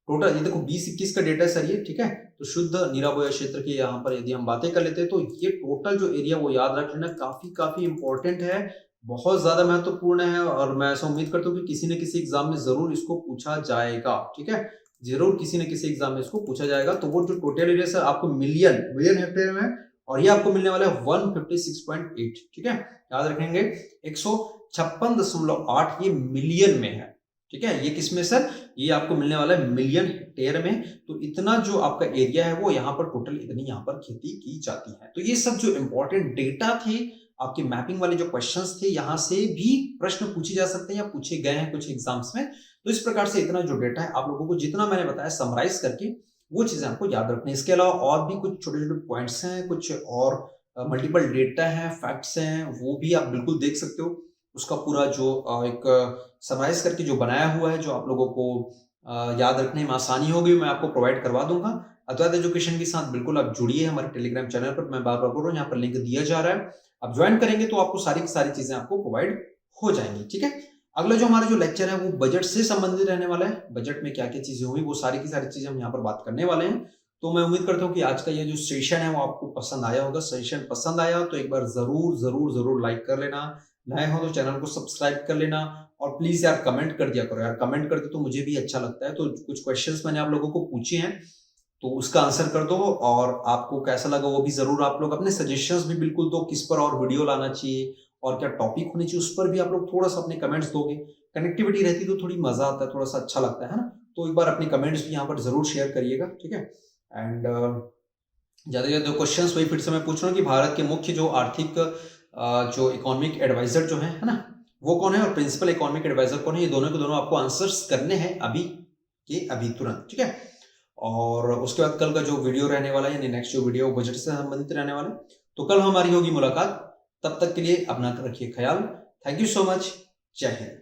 टोटल ये देखो 2021 का डेटा है सर ये, ठीक है। तो शुद्ध नीरा बोया क्षेत्र की यहाँ पर यदि हम बातें कर लेते हैं तो ये टोटल जो एरिया वो याद रख लेना, काफी इंपॉर्टेंट है, बहुत ज्यादा महत्वपूर्ण है, और मैं ऐसा उम्मीद करता हूँ कि किसी न किसी एग्जाम में जरूर इसको पूछा जाएगा, ठीक है। जरूर किसी न किसी एग्जाम में इसको पूछा जाएगा। तो वो जो टोटल एरिया सर आपको मिलियन हेक्टेयर में है, और ये आपको मिलने वाला है 156.8, ठीक है, याद रखेंगे 156.8 ये मिलियन में है, ठीक है। ये किसमें सर, ये आपको मिलने वाला है मिलियन हेक्टेयर में। तो इतना जो आपका एरिया है वो यहाँ पर टोटल इतनी यहाँ पर खेती की जाती है। तो ये सब जो इंपॉर्टेंट डेटा थे, आपके मैपिंग वाले जो क्वेश्चंस थे, यहाँ से भी प्रश्न पूछे जा सकते हैं या पूछे गए हैं कुछ एग्जाम्स में। तो इस प्रकार से इतना जो डेटा है आप लोगों को जितना मैंने बताया समराइज करके वो चीजें आपको याद रखनी है। इसके अलावा और भी कुछ छोटे छोटे पॉइंट्स हैं, कुछ और मल्टीपल डेटा है, फैक्ट्स हैं, वो भी आप बिल्कुल देख सकते हो। उसका पूरा जो एक समराइज करके जो बनाया हुआ है, जो आप लोगों को याद रखने में आसानी होगी, मैं आपको प्रोवाइड करवा दूंगा। अद्वैत एजुकेशन के साथ बिल्कुल आप जुड़िए हमारे टेलीग्राम चैनल पर, मैं बार बार बोल रहा हूँ, यहाँ पर लिंक दिया जा रहा है, आप ज्वाइन करेंगे तो आपको सारी की सारी चीजें आपको प्रोवाइड हो जाएंगी, ठीक है। अगला जो हमारा जो लेक्चर है वो बजट से संबंधित रहने वाला है। बजट में क्या क्या चीजें हुई वो सारी की सारी चीजें हम यहाँ पर बात करने वाले हैं। तो मैं उम्मीद करता हूँ कि आज का ये जो सेशन है वो आपको पसंद आया होगा। सेशन पसंद आया तो एक बार जरूर जरूर जरूर लाइक कर लेना, नए हो तो चैनल को सब्सक्राइब कर लेना, और प्लीज यार कमेंट कर दिया करो यार, कमेंट कर दो तो मुझे भी अच्छा लगता है। तो कुछ क्वेश्चंस मैंने आप लोगों को पूछे हैं तो उसका आंसर कर दो, और आपको कैसा लगा वो भी जरूर आप लोग अपने सजेशंस भी बिल्कुल दो, किस पर और वीडियो लाना चाहिए और क्या टॉपिक होनी चाहिए, उस पर भी आप लोग थोड़ा सा अपने कमेंट्स दोगे। कनेक्टिविटी रहती तो थोड़ी मजा आता है, थोड़ा सा अच्छा लगता है ना। तो एक बार अपने कमेंट्स भी यहाँ पर जरूर शेयर करिएगा, ठीक है। एंड ज्यादा से ज्यादा क्वेश्चंस वही फिर से मैं पूछ रहा हूँ कि भारत के मुख्य जो आर्थिक जो इकोनॉमिक एडवाइजर जो है ना, वो कौन है, और प्रिंसिपल इकोनॉमिक एडवाइजर कौन है, ये दोनों के दोनों आपको आंसर्स करने हैं अभी के अभी तुरंत, ठीक है। और उसके बाद कल का जो वीडियो रहने वाला है, यानी नेक्स्ट जो वीडियो बजट से संबंधित रहने वाला है, तो कल हमारी होगी मुलाकात। तब तक के लिए अपना रखिए ख्याल। Thank you so much. जय हिंद।